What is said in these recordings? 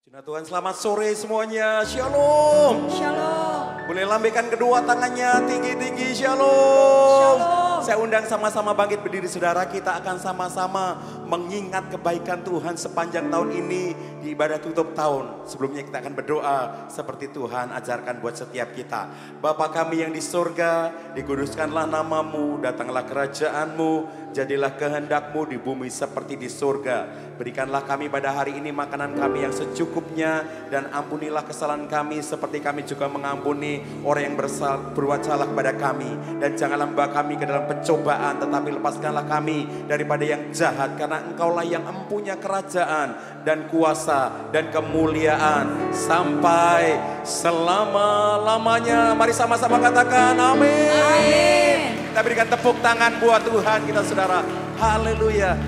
Puji Tuhan, selamat sore semuanya. Shalom. Shalom. Boleh lambaikan kedua tangannya tinggi-tinggi. Shalom. Shalom. Saya undang sama-sama bangkit berdiri saudara. Kita akan sama-sama mengingat kebaikan Tuhan sepanjang tahun ini di ibadah tutup tahun. Sebelumnya kita akan berdoa seperti Tuhan ajarkan buat setiap kita. Bapa kami yang di surga, dikuduskanlah namamu, datanglah kerajaanmu, jadilah kehendakmu di bumi seperti di surga. Berikanlah kami pada hari ini makanan kami yang secukupnya, dan ampunilah kesalahan kami seperti kami juga mengampuni orang yang berbuat salah kepada kami. Dan janganlah membawa kami ke dalam pencobaan, tetapi lepaskanlah kami daripada yang jahat, karena Engkaulah yang mempunyai kerajaan dan kuasa dan kemuliaan sampai selama-lamanya. Mari sama-sama katakan amin. Amin. Kita berikan tepuk tangan buat Tuhan kita saudara. Haleluya.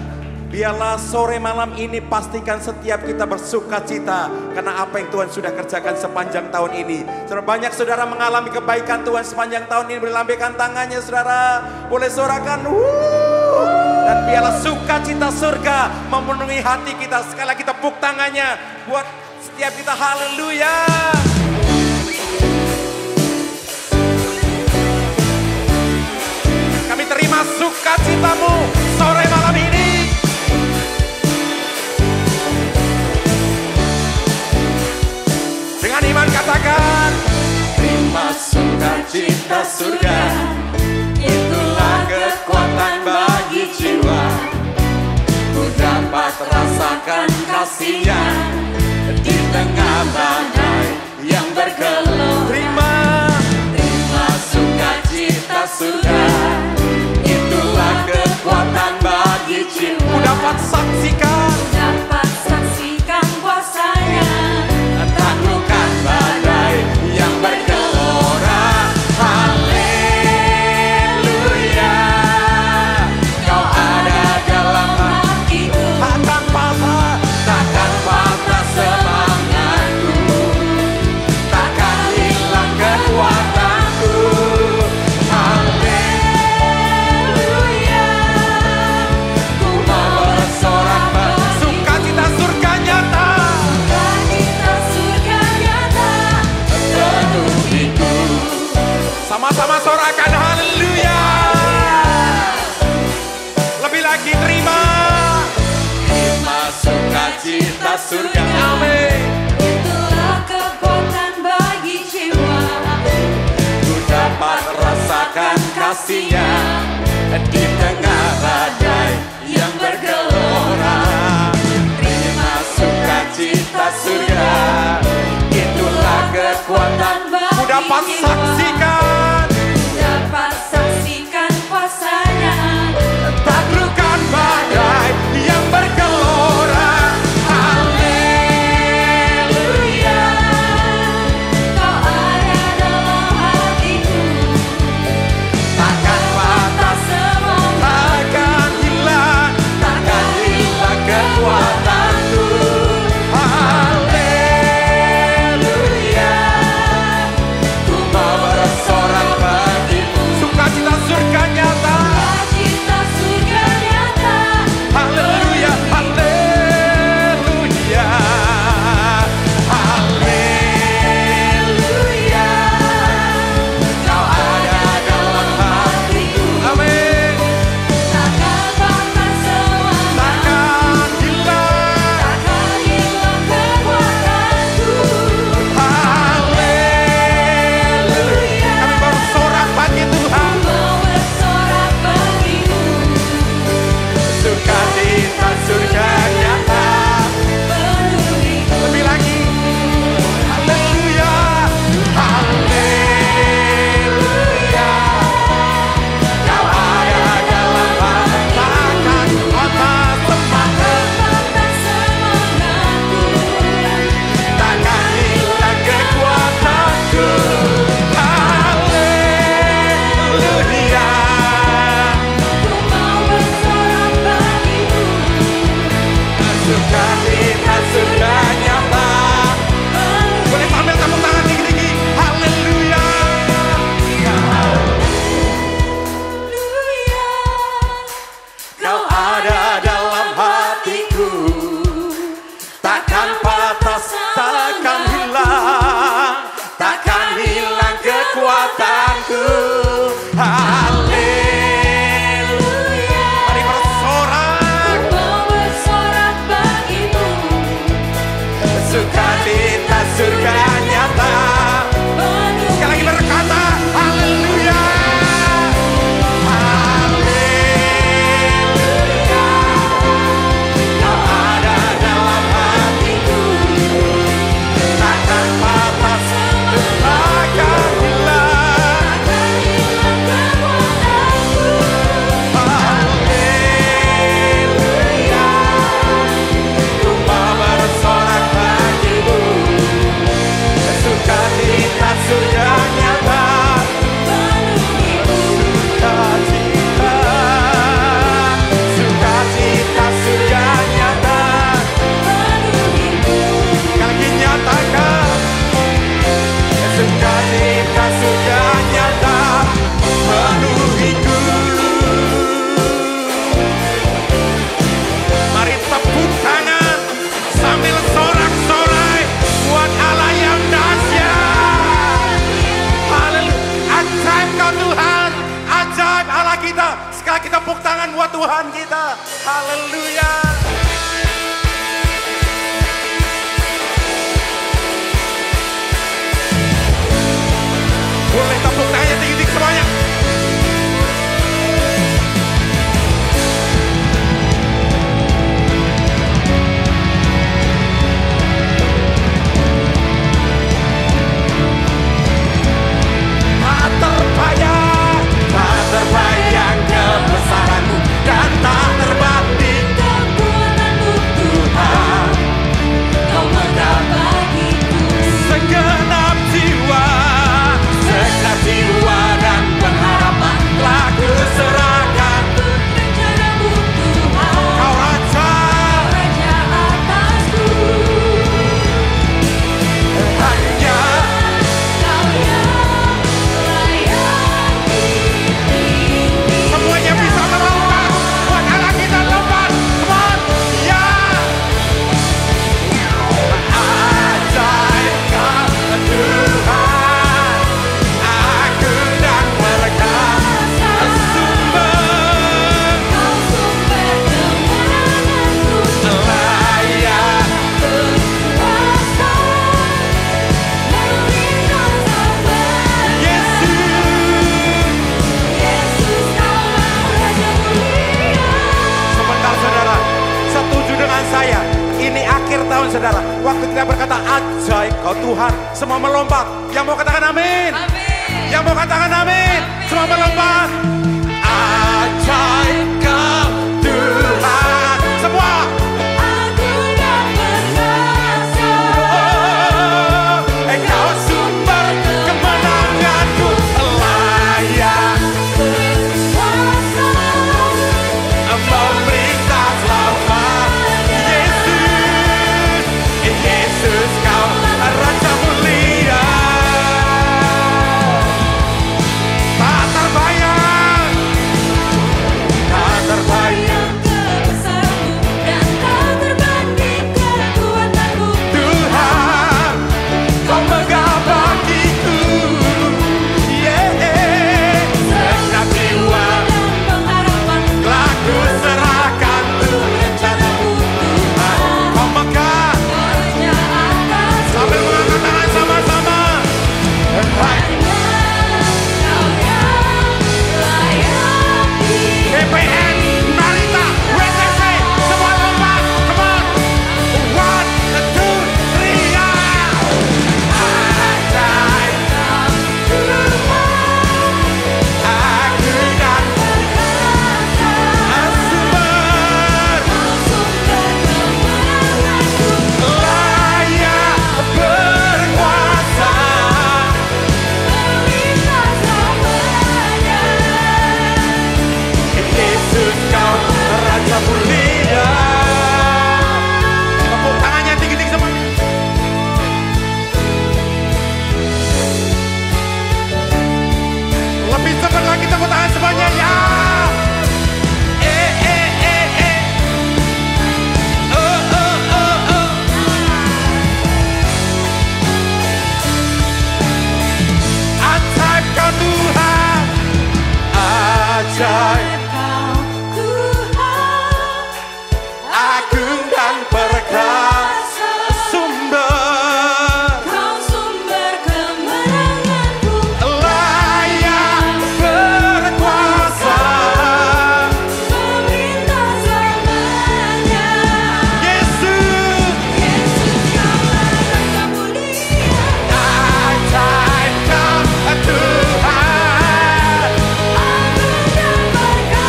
Biarlah sore malam ini pastikan setiap kita bersuka cita karena apa yang Tuhan sudah kerjakan sepanjang tahun ini. Saudara, banyak saudara mengalami kebaikan Tuhan sepanjang tahun ini. Berlambaikan tangannya saudara. Boleh sorakan. Dan biarlah sukacita surga memenuhi hati kita. Sekali lagi tepuk tangannya buat setiap kita. Haleluya. Kami terima sukacitamu sore malam ini. Dengan iman katakan, terima sukacita surga, itulah kekuatan bagi jiwa. Ku dapat rasakan kasih-Nya di tengah badai yang bergelombang. Terima sukacita surga, itulah kekuatan bagi jiwa. Ku dapat saksikan kuasa-Nya, taklukkan badai yang bergelora. Haleluya, Kau ada dalam hatiku. Takkan patah semangatku, takkan hilang kekuatanku. Haleluya, ku mau bersorak sukacita surga nyata. Penuhiku. Sama-sama sorakan haleluya. Lebih lagi terima sukacita surga. Amin. itulah kekuatan bagi jiwa. Ku dapat rasakan kasih-Nya di tengah badai yang bergelora. Terima sukacita surga, itulah kekuatan. Ku dapat saksikan kuasa-Nya, taklukkan badai yang bergelora. Haleluya, Kau ada dalam hatiku. takkan patah, takkan hilang kekuatanku. Haleluya, ku mau bersorak Sekali kita tepuk tangan buat Tuhan kita. Haleluya. Boleh tepuk tangannya tinggi-tinggi semuanya. Tak terbayang kebesaran-Mu dan tak terbanding kekuatan-Mu Tuhan. Kau megah bagiku segenap jiwa dan pengharapan telah kuserahkan untuk rencana-Mu Tuhan. Kau Raja atasku, hanya Kau yang layak ditinggi. Semuanya bisa melompat, buat anak kita lompat. Come on, ya. Ajaib Kau Tuhan, aku dan mereka sumber. Kau sumber kemenanganku, layak berkuasa melintas abadi. Yesus, Kaulah Raja mulia. Sebentar saudara, setuju dengan saya. Ini akhir tahun saudara. Waktu kita berkata ajaib Kau Tuhan, semua melompat. Yang mau katakan amin? Amin. Yang mau katakan amin? Semua melompat. Ajaib Kau Tuhan. Semua. Aku dan perkasa, Kau sumber kemenanganku, layak berkuasa memerintah selamanya. Yesus Kau Raja mulia. Tak terbayang kebesaran-Mu dan tak terbanding kekuatan-Mu Tuhan. Kau megah bagiku. Segenap jiwa dan pengharapan telah kuserahkan untuk rencana-Mu Tuhan. Kau megah. Raja atas Sambil mengangkat tangan sama-sama. hanya Kau yang layak BPN, Narita, WTC, semua lompat. Come on. 1, 2, 3, ya. Ajaib Kau Tuhan, aku dan sumber, sumber kemenanganku, layak berkuasa. melintas abadi. Yesus Kau Raja mulia. Tepuk tangannya tinggi-tinggi semua. Lebih cepat lagi tepuk tangan semuanya ya. Ajaib Kau Tuhan, ajaib Kau Tuhan, agung dan perkasa, sumber Kau sumber kemenanganku, layak berkuasa. melintas selamanya. Yesus, Kaulah Raja mulia. ajaib Kau Tuhan, Agung dan perkasa,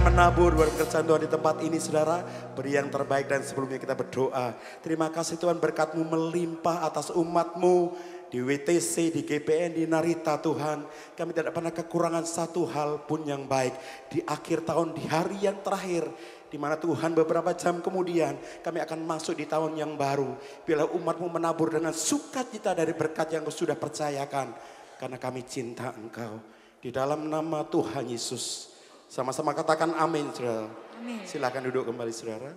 akan menabur buat pekerjaan Tuhan di tempat ini saudara. Beri yang terbaik dan sebelumnya kita berdoa. Terima kasih Tuhan berkat-Mu melimpah atas umat-Mu. Di WTC, di GPN, di Narita Tuhan. Kami tidak pernah kekurangan satu hal pun yang baik. Di akhir tahun, di hari yang terakhir. Di mana Tuhan beberapa jam kemudian kami akan masuk di tahun yang baru. Bila umat-Mu menabur dengan sukacita dari berkat yang Kau sudah percayakan. Karena kami cinta Engkau. Di dalam nama Tuhan Yesus. Sama-sama katakan amin saudara. Amin. Silakan duduk kembali saudara.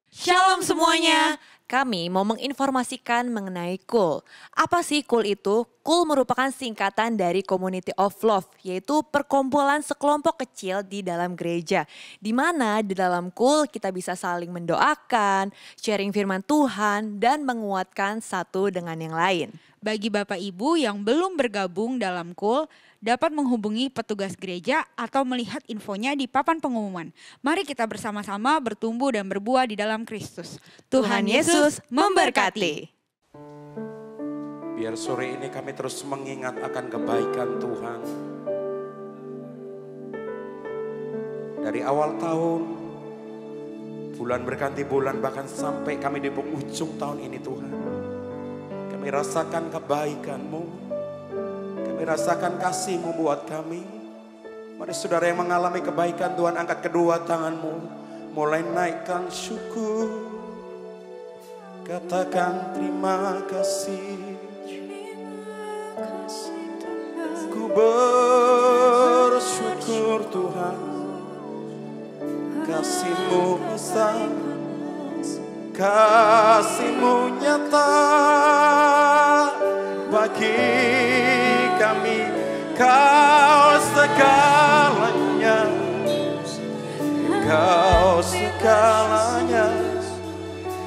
Shalom semuanya. Kami mau menginformasikan mengenai KUL. Apa sih KUL itu? KUL merupakan singkatan dari Community of Love, yaitu perkumpulan sekelompok kecil di dalam gereja. Di mana di dalam KUL kita bisa saling mendoakan, sharing firman Tuhan, dan menguatkan satu dengan yang lain. Bagi Bapak Ibu yang belum bergabung dalam KUL, dapat menghubungi petugas gereja atau melihat infonya di papan pengumuman. Mari kita bersama-sama bertumbuh dan berbuah di dalam Kristus. Tuhan Yesus memberkati. Biar sore ini kami terus mengingat akan kebaikan Tuhan. Dari awal tahun, bulan berganti bulan, bahkan sampai kami di penghujung tahun ini Tuhan. Kami rasakan kebaikan-Mu. Kami rasakan kasih-Mu buat kami. Mari saudara yang mengalami kebaikan Tuhan, angkat kedua tangan-Mu. Mulai naikkan syukur. Katakan terima kasih. Ku bersyukur Tuhan. Kasih-Mu besar. Kasih-Mu nyata bagi kami. Kau segalanya, Kau segalanya.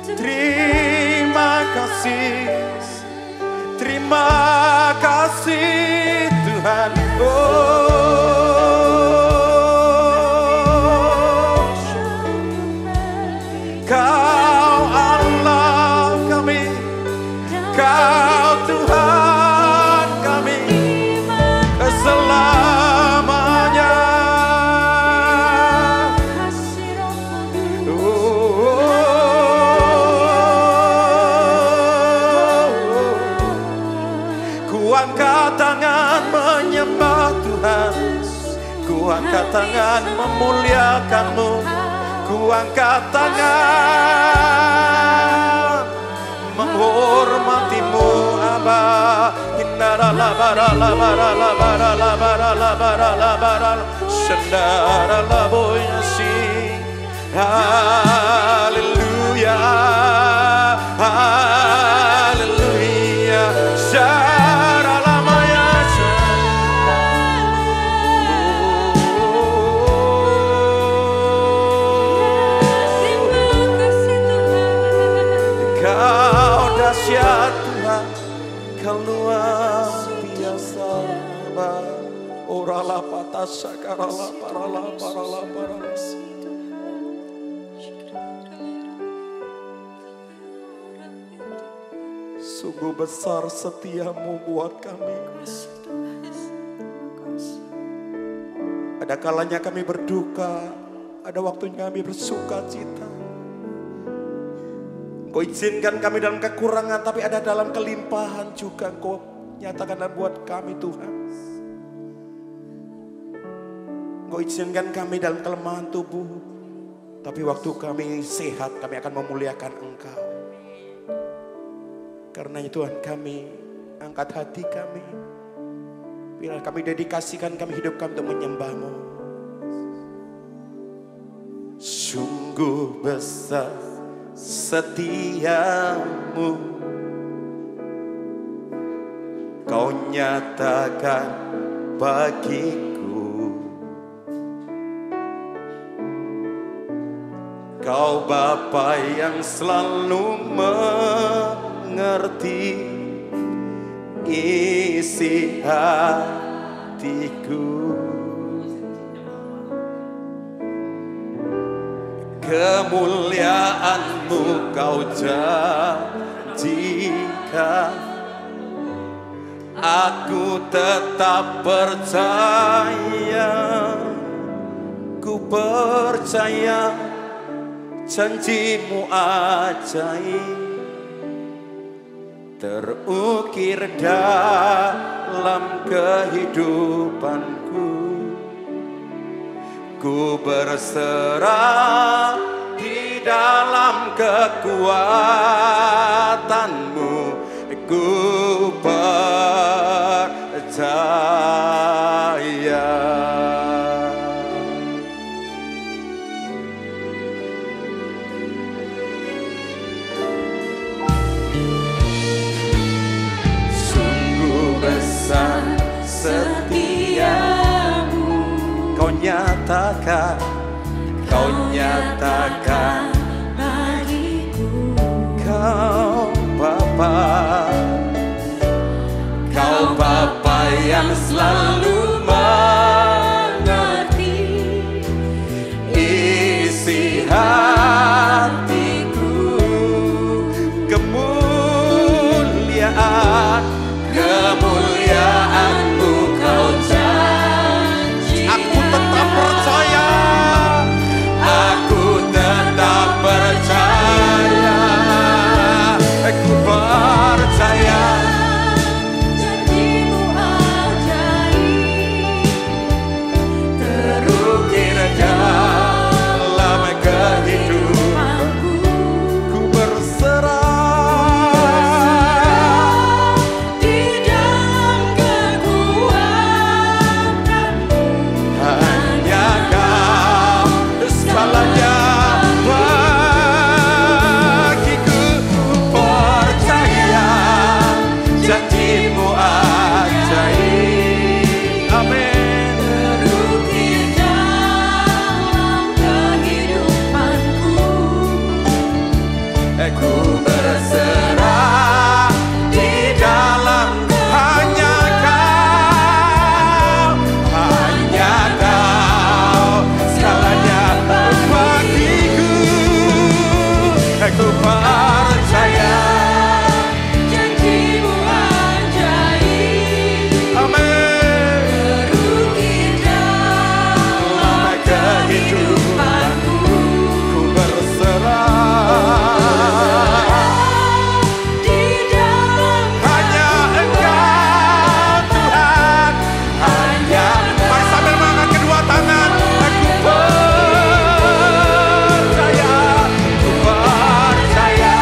Terima kasih Tuhan. Kau Allah kami, Kau Tuhan kami selamanya. Ku angkat tangan menyembah Tuhan, ku angkat tangan memuliakan-Mu. Ku angkat tangan menghormati-Mu Aba. Indara labara labara labara labara labara labara sendara laboya si. Haleluya, haleluya. Sara lamaya. Kau dahsyat Tuhan, Kau luar biasa. Orala patasa karala parala parala parala. Sungguh besar setia-Mu buat kami. Ada kalanya kami berduka, ada waktunya kami bersuka cita. Kau izinkan kami dalam kekurangan, tapi ada dalam kelimpahan juga Kau nyatakan buat kami Tuhan. Kau izinkan kami dalam kelemahan tubuh, tapi waktu kami sehat kami akan memuliakan Engkau. Karena Tuhan kami angkat hati kami. Bila kami dedikasikan kami hidup kami untuk menyembah-Mu. Sungguh besar setia-Mu, Kau nyatakan bagiku. Kau Bapa yang selalu mengerti isi hatiku. Kemuliaan-Mu Kau janjikan, aku tetap percaya. Ku percaya janjimu ajaib, terukir dalam kehidupanku. Ku berserah di dalam kekuatanmu. Ku percaya. Sungguh besar setiamu, kau nyatakan bagiku. kau Bapa yang selalu mengerti isi hatiku. Kemuliaanmu kau janji. Aku tetap percaya, aku tetap percaya, aku percaya. Janjimu ajaib, Terukir dalam kehidupanku. Ku berserah di dalam kekuatanmu. hanya kau segalanya bagiku. Ku percaya janjimu ajaib. Amin. Terukir dalam kehidupanku. Ku berserah di dalam hanya kau segalanya bagiku. Ku percaya. Janjimu ajaib, Amin. terukir dalam kehidupanku. Ku berserah Di dalam hanya Engkau Tuhan, hanya. Mari sambil mengangkat kedua tangan. Aku percaya, ku percaya.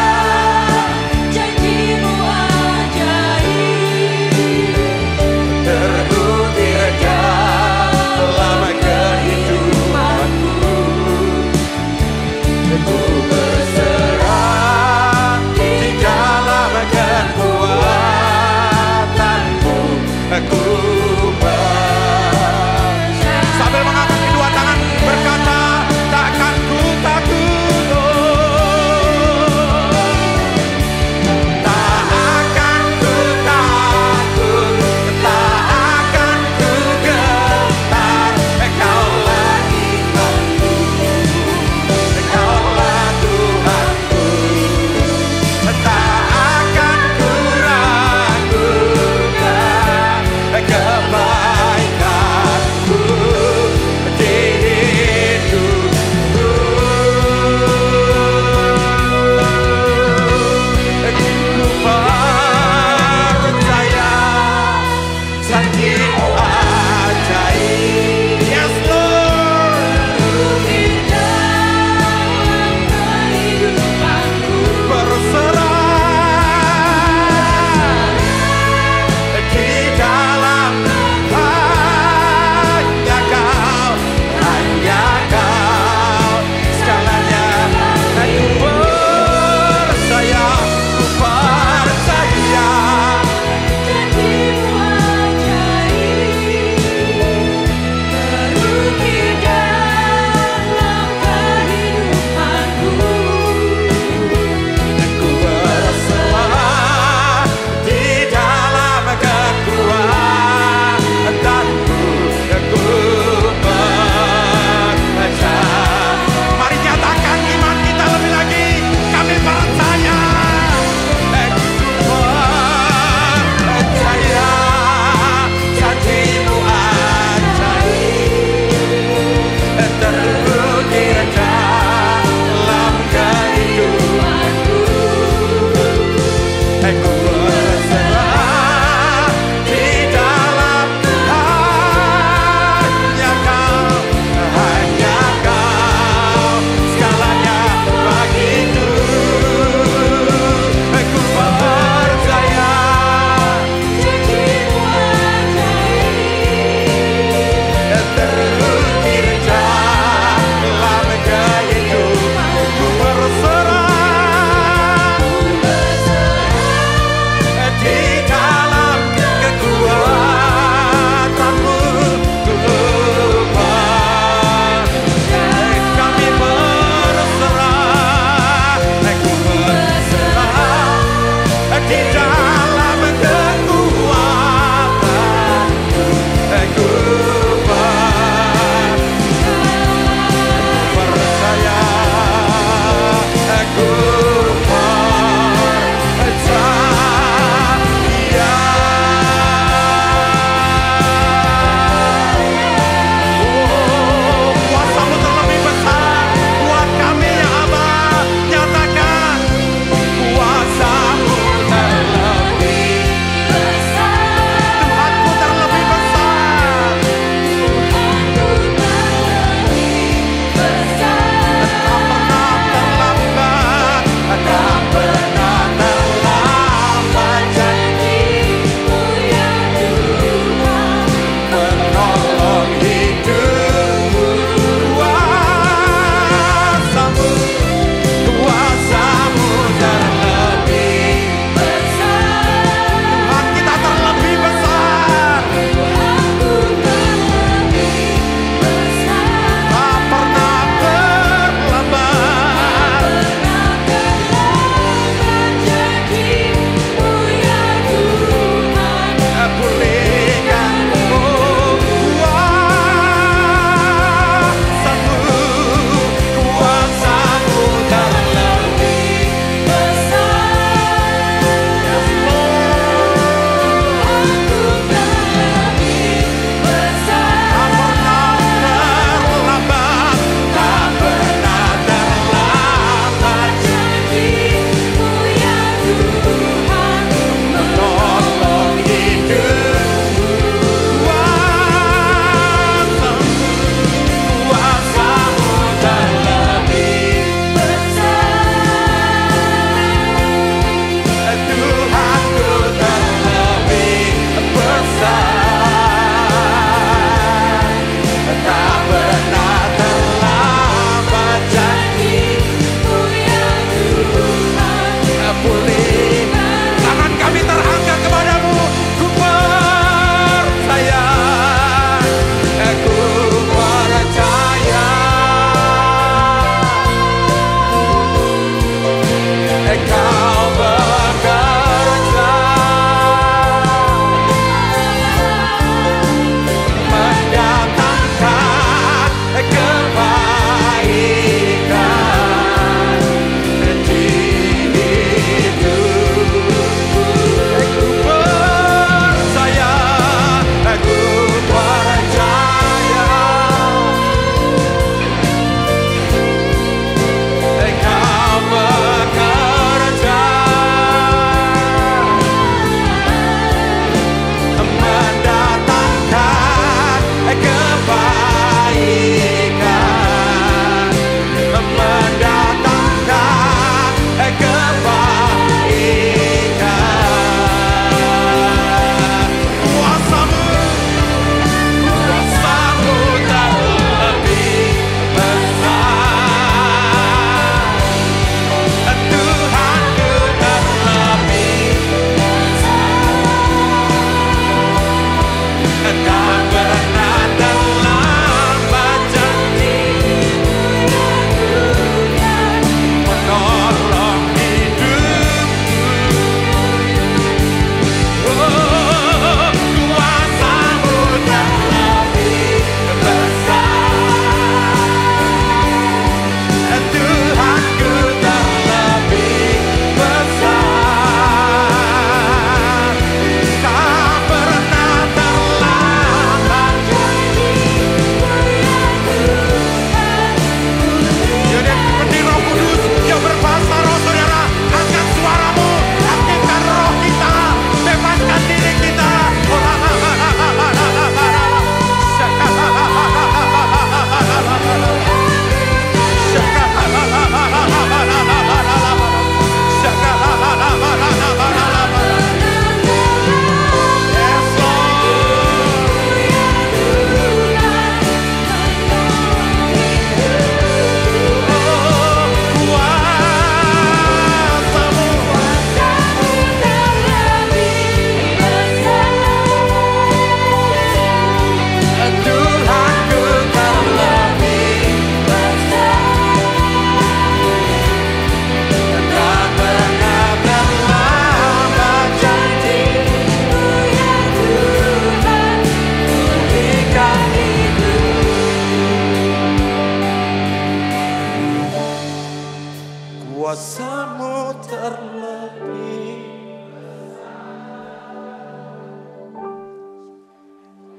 kuasa-Mu terlebih.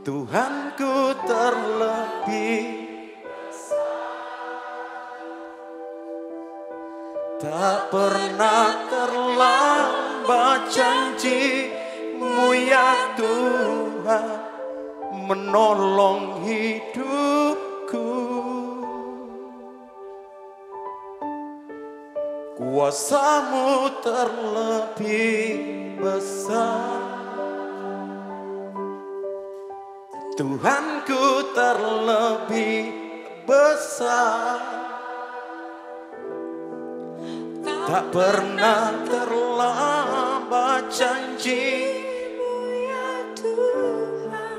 Tuhanku terlebih, tak pernah terlambat janji-Mu ya Tuhan menolong hidupku. Kuasa-Mu terlebih besar, Tuhanku terlebih besar, tak pernah terlambat janji-Mu ya Tuhan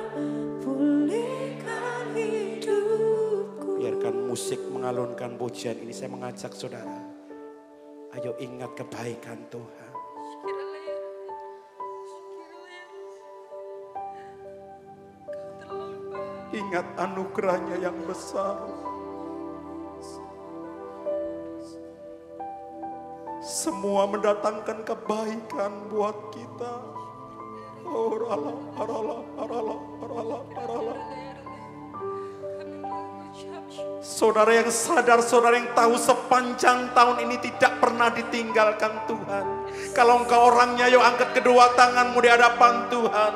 pulihkan hidupku. Biarkan musik mengalunkan pujian ini, saya mengajak saudara, ayo ingat kebaikan Tuhan. Ingat anugerah-Nya yang besar. Semua mendatangkan kebaikan buat kita. Oh, rala, rala, rala, rala, rala. Saudara yang sadar, saudara yang tahu sepanjang tahun ini tidak pernah ditinggalkan Tuhan. Kalau engkau orangnya, yuk angkat kedua tanganmu di hadapan Tuhan.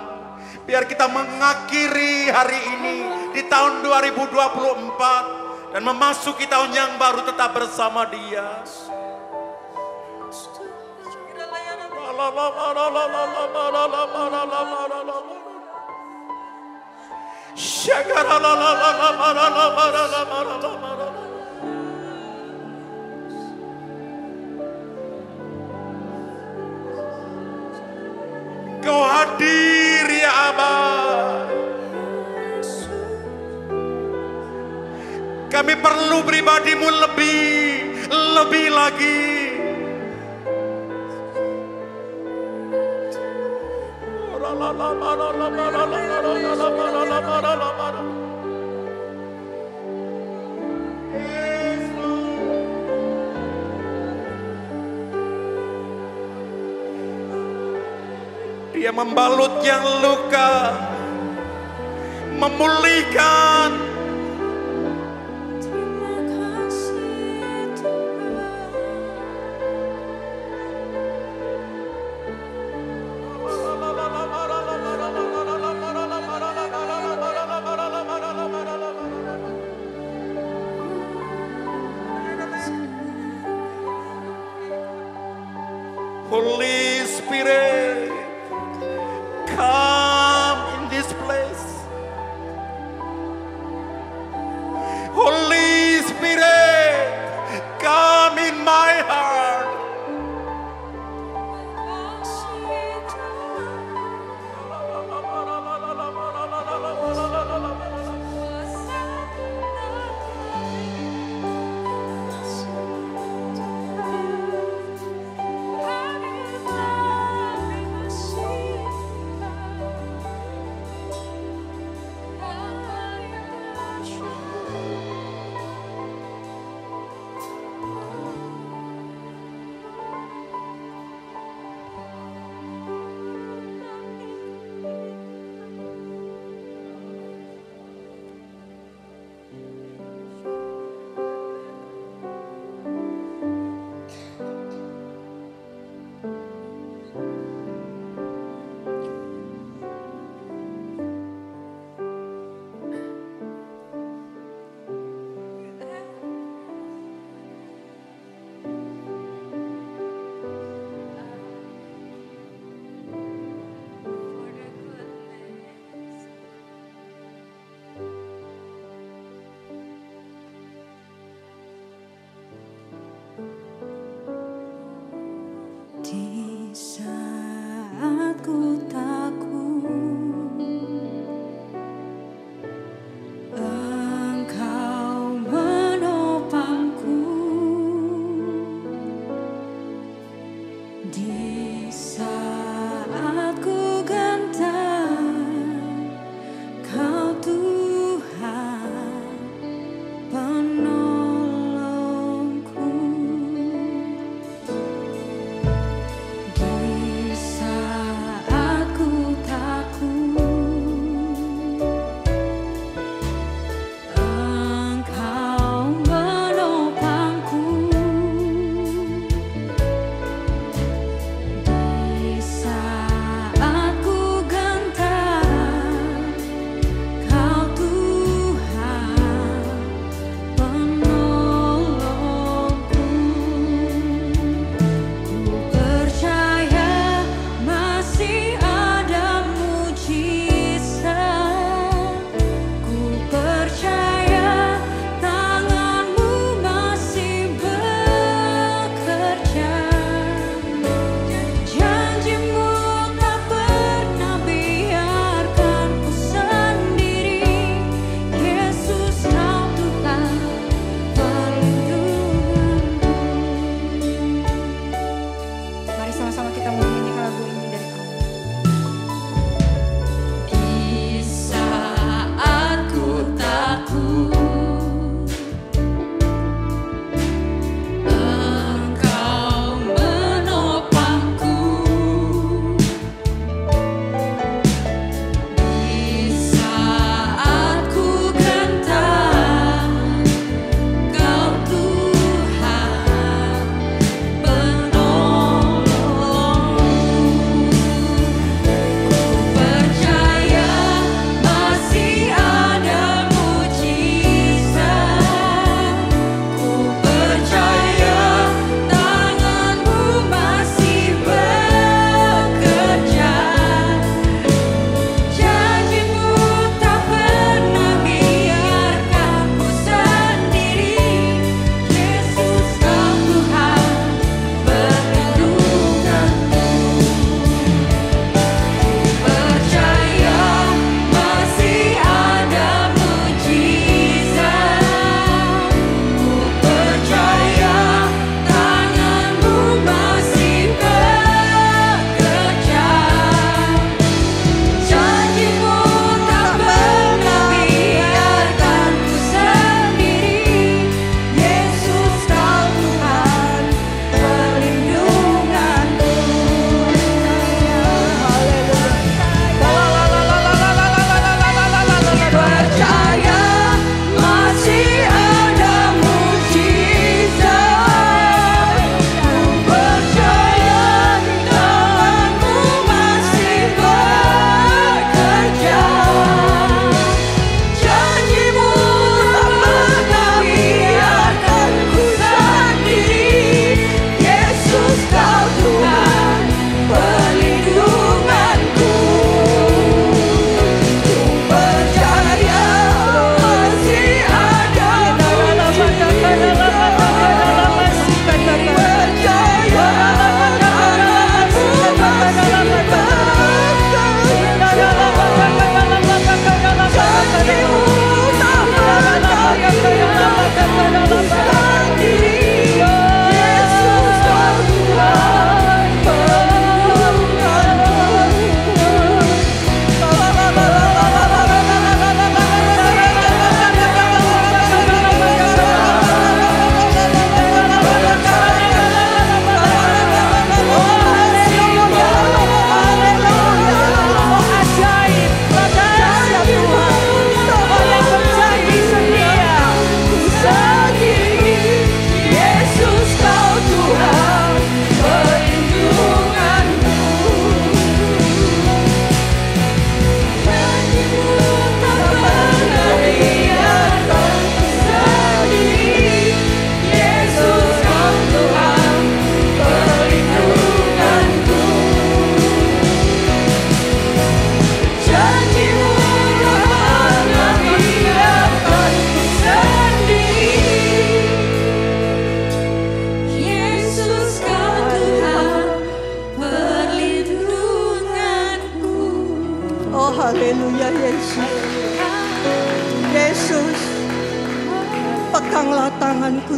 Biar kita mengakhiri hari ini di tahun 2024 dan memasuki tahun yang baru tetap bersama Dia. Kau hadir ya Abah. Kami perlu pribadi-Mu lebih lagi. Dia membalut yang luka, memulihkan. Terima kasih Tuhan. Holy Spirit, come in this place. Holy Spirit, come in my heart.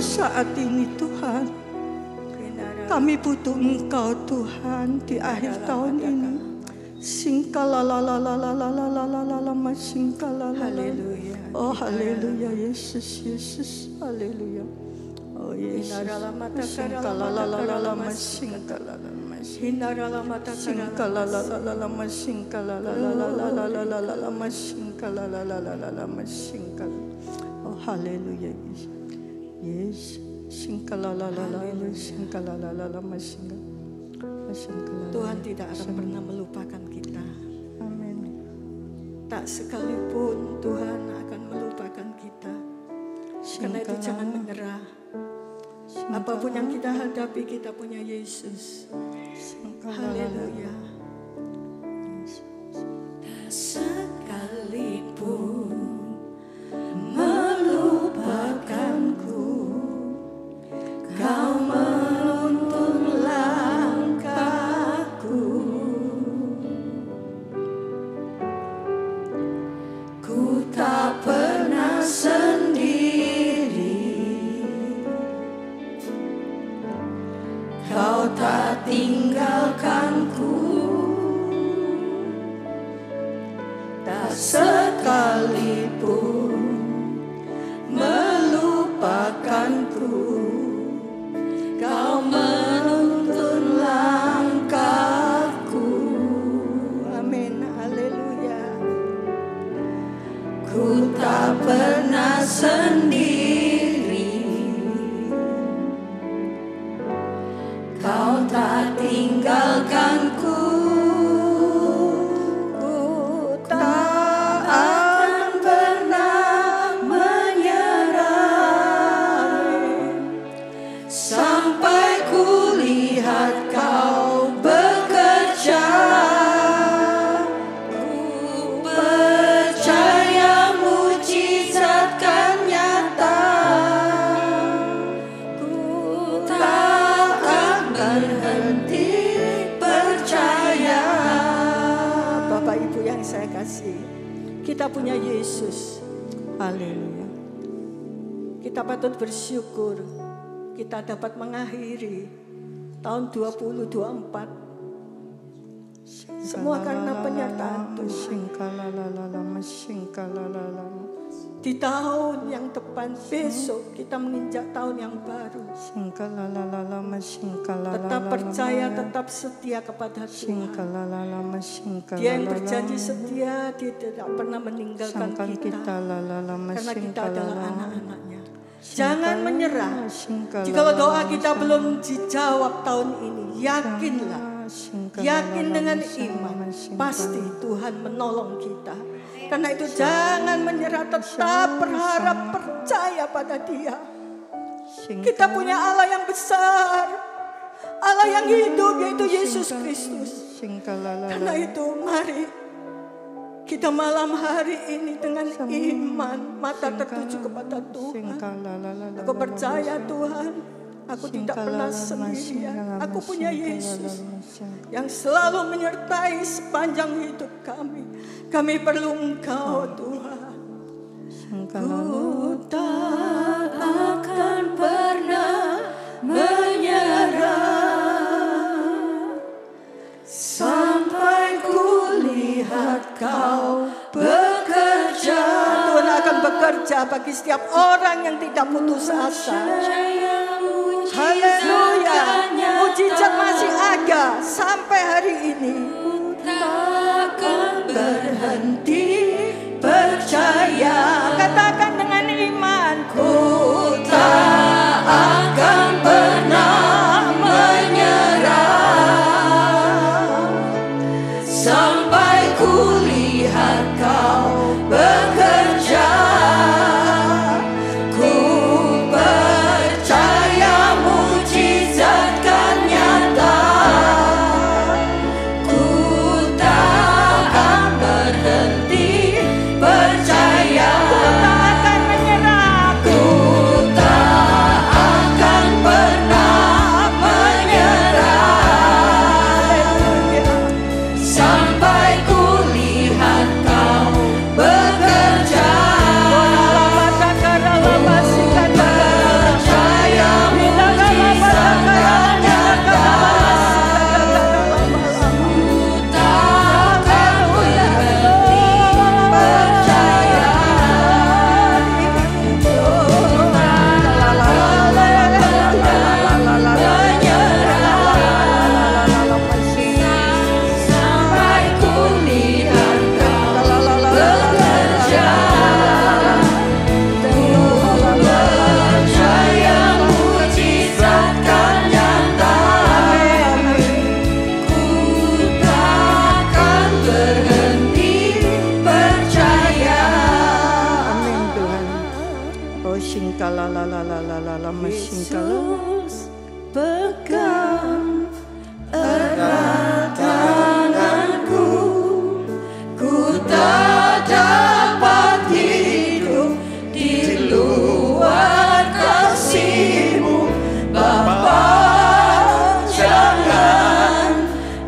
saat ini Tuhan. Kami butuh Engkau Tuhan di akhir tahun ini. Singkalalalalalalalalalalalala singkalala. Oh haleluya Yesus Yesus haleluya. Oh Yesus. Singkalalalalala singkalala. Singkalalalalala singkalalalalalalalala singkalalalalala singkal. Oh haleluya Yesus. Yes. Tuhan tidak akan pernah melupakan kita. Amin. Tak sekalipun Tuhan akan melupakan kita. Karena itu jangan menyerah. Apapun yang kita hadapi, kita punya Yesus. Haleluya. Tak sekalipun melupakanku, Kau menuntun langkahku. Ku tak pernah sendiri, Kau tak tinggalkanku. Tak sekalipun melupakanku, Kau menuntun langkahku. Amin. Haleluya. Ku tak pernah sendiri, Kau tak tinggalkanku. Ku tak akan pernah menyerah sampai ku lihat Kau bekerja. Ku percaya mujizat kan nyata. Ku tak akan berhenti percaya. Bapak Ibu yang saya kasih, kita punya Yesus. Haleluya. Kita patut bersyukur kita dapat mengakhiri tahun 2024 semua karena penyertaan Tuhan. Di tahun yang depan besok kita menginjak tahun yang baru. Tetap percaya, tetap setia kepada Tuhan. Dia yang berjanji setia, Dia tidak pernah meninggalkan kita. Karena kita adalah anak-anaknya. Jangan menyerah. Jika doa kita belum dijawab tahun ini, yakinlah. Yakin dengan iman, pasti Tuhan menolong kita. Karena itu jangan menyerah, tetap berharap, percaya pada Dia. Kita punya Allah yang besar, Allah yang hidup, yaitu Yesus Kristus. Karena itu mari kita malam hari ini dengan iman, mata tertuju kepada Tuhan. Aku percaya Tuhan, aku tidak pernah sendirian. Aku punya Yesus yang selalu menyertai sepanjang hidup kami. Kami perlu Engkau Tuhan. Ku tak akan pernah menyerah sampai ku lihat Kau bekerja. Tuhan akan bekerja bagi setiap orang yang tidak putus asa. Haleluya. Mujizat masih ada sampai hari ini. Takkan berhenti percaya. Katakan dengan iman, Ku tak akan pernah menyerah sampai ku lihat Kau bekerja. Ku percaya mujizat kan nyata. Ku Yesus pegang erat tanganku, ku tak dapat hidup di luar kasih-Mu. Bapa, jangan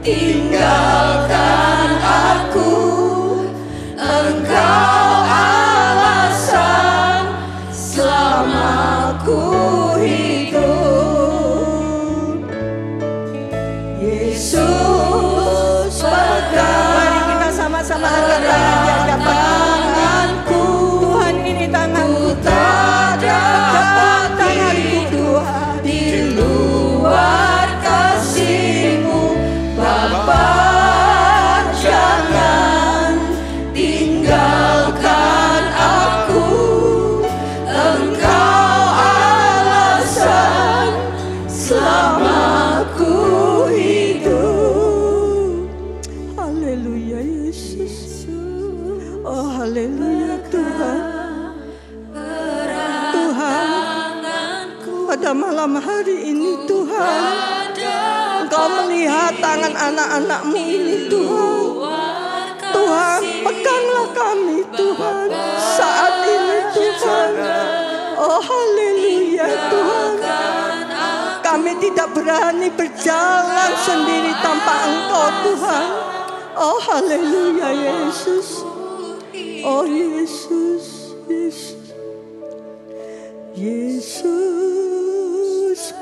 tinggalkan aku, Engkau alasan selama ku hidup. Yesus pegang. Mari kita sama-sama angkat tangan di hadapan tanganku. Tuhan, ini tanganku, tak dapat hidup di luar kasih-Mu. Bapa, jangan tinggalkan aku, Engkau alasan selama ku hidup. Haleluya Yesus. Oh haleluya Tuhan. Tuhan, pada malam hari ini Tuhan, Engkau melihat tangan anak-anak-Mu ini Tuhan. Tuhan, peganglah kami Tuhan saat ini Tuhan. Oh haleluya Tuhan. Kami tidak berani berjalan sendiri tanpa Engkau Tuhan. Oh haleluya Yesus. Oh Yesus, Yesus. Yesus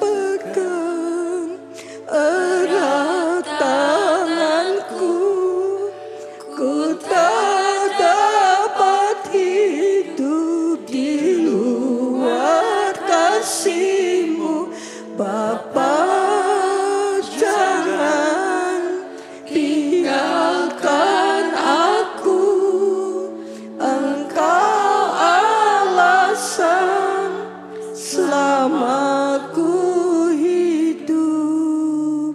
pegang erat tanganku, ku tak dapat hidup di luar kasih-Mu. Bapa, jangan tinggalkan aku, Engkau alasan selama ku hidup.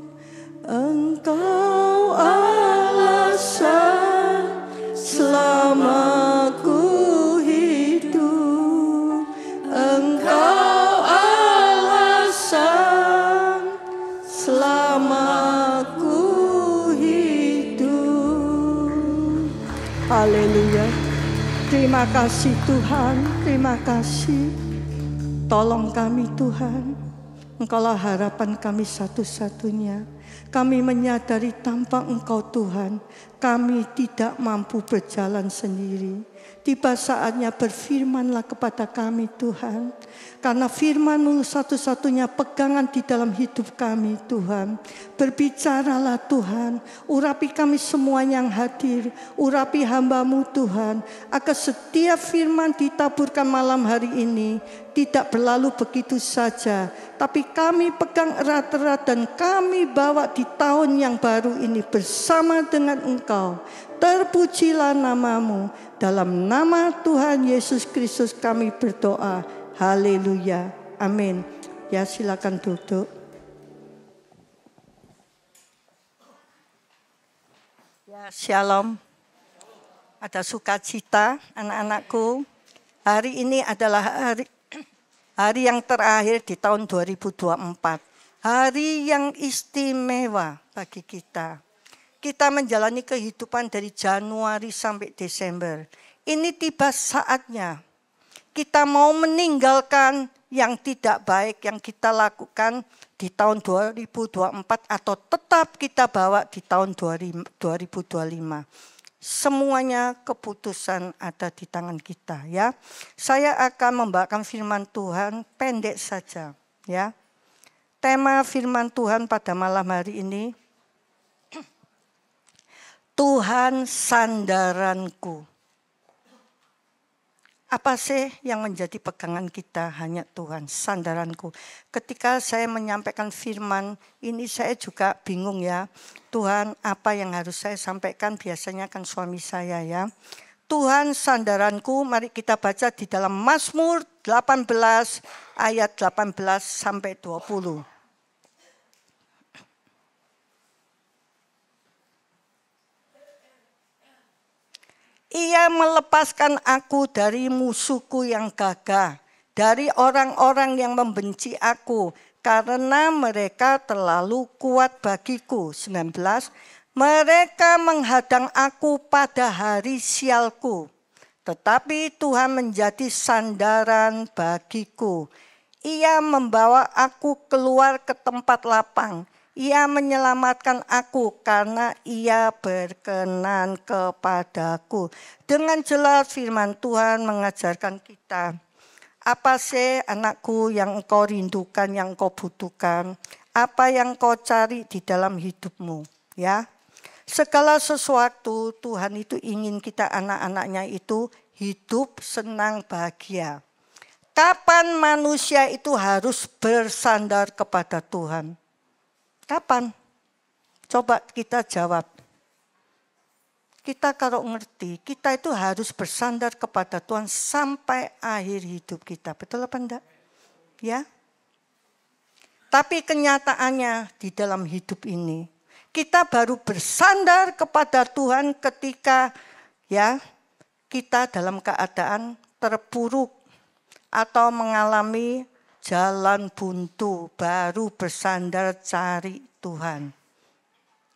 Engkau alasan selama ku hidup. Engkau alasan selama ku hidup. Haleluya. Terima kasih Tuhan, terima kasih. Tolong kami Tuhan, Engkaulah harapan kami satu-satunya. Kami menyadari tanpa Engkau Tuhan, kami tidak mampu berjalan sendiri. Tiba saatnya berfirmanlah kepada kami Tuhan. Karena firman-Mu satu-satunya pegangan di dalam hidup kami Tuhan. Berbicaralah Tuhan, urapi kami semua yang hadir, urapi hamba-Mu Tuhan. Agar setiap firman ditaburkan malam hari ini tidak berlalu begitu saja. Tapi kami pegang erat-erat dan kami bawa di tahun yang baru ini bersama dengan Engkau. Terpujilah nama-Mu. Dalam nama Tuhan Yesus Kristus kami berdoa. Haleluya. Amin. Ya silakan duduk. Ya shalom. Ada sukacita anak-anakku. Hari ini adalah hari yang terakhir di tahun 2024. Hari yang istimewa bagi kita. Kita menjalani kehidupan dari Januari sampai Desember. Ini tiba saatnya kita mau meninggalkan yang tidak baik yang kita lakukan di tahun 2024 atau tetap kita bawa di tahun 2025. Semuanya keputusan ada di tangan kita ya. Saya akan membawakan firman Tuhan pendek saja ya. Tema firman Tuhan pada malam hari ini, Tuhan sandaranku. Apa sih yang menjadi pegangan kita? Hanya Tuhan, sandaranku. Ketika saya menyampaikan firman ini saya juga bingung ya. Tuhan, apa yang harus saya sampaikan? Biasanya kan suami saya ya. Tuhan sandaranku, mari kita baca di dalam Mazmur 18 ayat 18 sampai 20. Ia melepaskan aku dari musuhku yang gagah, dari orang-orang yang membenci aku, karena mereka terlalu kuat bagiku. 19. Mereka menghadang aku pada hari sialku, tetapi Tuhan menjadi sandaran bagiku. Ia membawa aku keluar ke tempat lapang. Ia menyelamatkan aku karena ia berkenan kepadaku. Dengan jelas firman Tuhan mengajarkan kita, apa sih anakku yang engkau rindukan, yang engkau butuhkan? Apa yang kau cari di dalam hidupmu? Ya, segala sesuatu Tuhan itu ingin kita anak-anaknya itu hidup senang bahagia. Kapan manusia itu harus bersandar kepada Tuhan? Kapan? Coba kita jawab. Kita kalau ngerti, kita itu harus bersandar kepada Tuhan sampai akhir hidup kita. Betul apa enggak? Ya. Tapi kenyataannya di dalam hidup ini, kita baru bersandar kepada Tuhan ketika ya kita dalam keadaan terpuruk atau mengalami jalan buntu, baru bersandar cari Tuhan.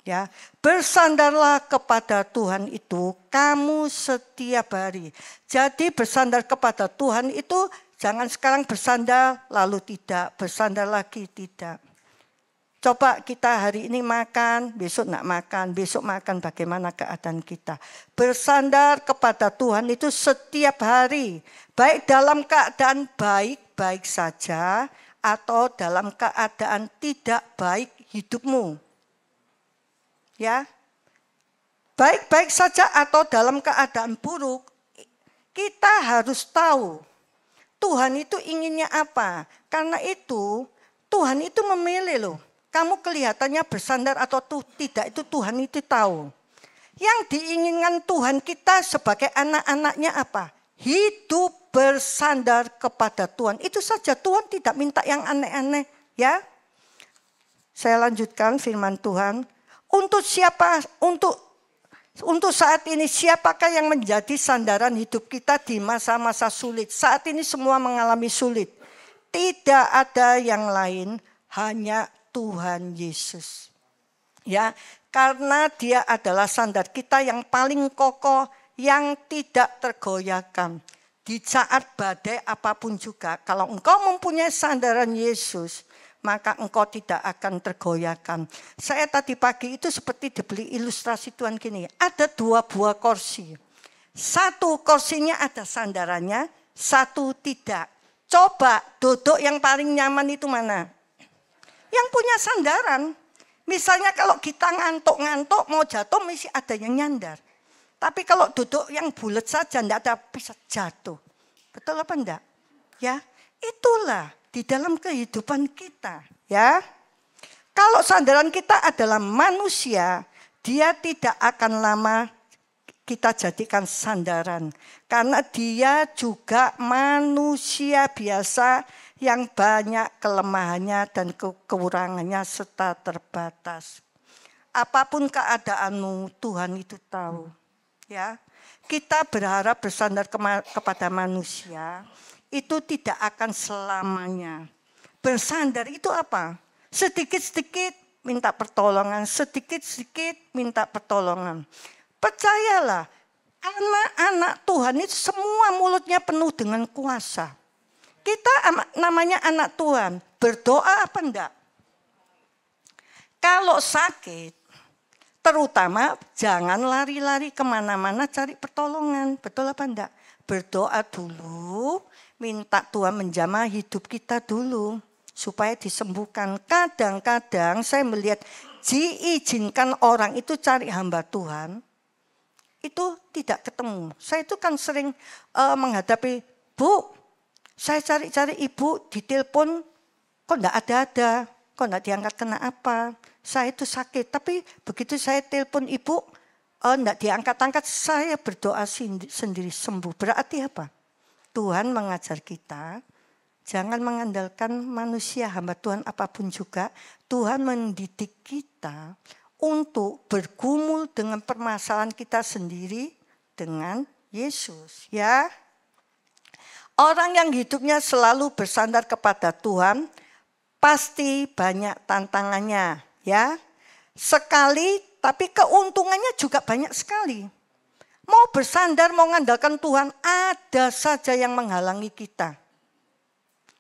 Ya, bersandarlah kepada Tuhan itu kamu setiap hari. Jadi bersandar kepada Tuhan itu jangan sekarang bersandar lalu tidak, bersandar lagi tidak. Coba kita hari ini makan, besok nak makan, besok makan, bagaimana keadaan kita. Bersandar kepada Tuhan itu setiap hari. Baik dalam keadaan baik-baik saja atau dalam keadaan tidak baik hidupmu. Ya, baik-baik saja atau dalam keadaan buruk, kita harus tahu Tuhan itu inginnya apa. Karena itu Tuhan itu memilih loh. Kamu kelihatannya bersandar atau tidak itu Tuhan itu tahu. Yang diinginkan Tuhan kita sebagai anak-anaknya apa? Hidup bersandar kepada Tuhan. Itu saja, Tuhan tidak minta yang aneh-aneh. Ya, saya lanjutkan firman Tuhan. Untuk saat ini siapakah yang menjadi sandaran hidup kita di masa-masa sulit? Saat ini semua mengalami sulit. Tidak ada yang lain, hanya Tuhan Yesus. Ya, karena Dia adalah sandar kita yang paling kokoh, yang tidak tergoyahkan. Di saat badai apapun juga, kalau engkau mempunyai sandaran Yesus, maka engkau tidak akan tergoyahkan. Saya tadi pagi itu seperti dibeli ilustrasi Tuhan gini. Ada 2 buah kursi. Satu kursinya ada sandarannya, satu tidak. Coba duduk yang paling nyaman itu mana? Yang punya sandaran. Misalnya kalau kita ngantuk-ngantuk mau jatuh mesti ada yang nyandar. Tapi kalau duduk yang bulat saja enggak ada bisa jatuh. Betul apa enggak? Ya, itulah di dalam kehidupan kita, ya. Kalau sandaran kita adalah manusia, dia tidak akan lama kita jadikan sandaran. Karena dia juga manusia biasa yang banyak kelemahannya dan kekurangannya serta terbatas. Apapun keadaanmu, Tuhan itu tahu. Ya, kita berharap bersandar kepada manusia, itu tidak akan selamanya. Bersandar itu apa? Sedikit-sedikit minta pertolongan, sedikit-sedikit minta pertolongan. Percayalah, anak-anak Tuhan itu semua mulutnya penuh dengan kuasa. Kita namanya anak Tuhan, berdoa apa enggak? Kalau sakit, terutama jangan lari-lari kemana-mana cari pertolongan. Betul apa enggak? Berdoa dulu, minta Tuhan menjamah hidup kita dulu supaya disembuhkan. Kadang-kadang saya melihat diizinkan orang itu cari hamba Tuhan, itu tidak ketemu. Saya itu kan sering menghadapi, Bu, saya cari-cari ibu, ditelepon, kok enggak ada-ada, kok enggak diangkat kena apa. Saya itu sakit, tapi begitu saya telepon ibu, enggak diangkat-angkat, saya berdoa sendiri sembuh. Berarti apa? Tuhan mengajar kita, jangan mengandalkan manusia, hamba Tuhan apapun juga. Tuhan mendidik kita untuk bergumul dengan permasalahan kita sendiri dengan Yesus. Ya, Orang yang hidupnya selalu bersandar kepada Tuhan pasti banyak tantangannya, ya. Sekali, tapi keuntungannya juga banyak sekali. Mau bersandar, mau mengandalkan Tuhan, ada saja yang menghalangi kita.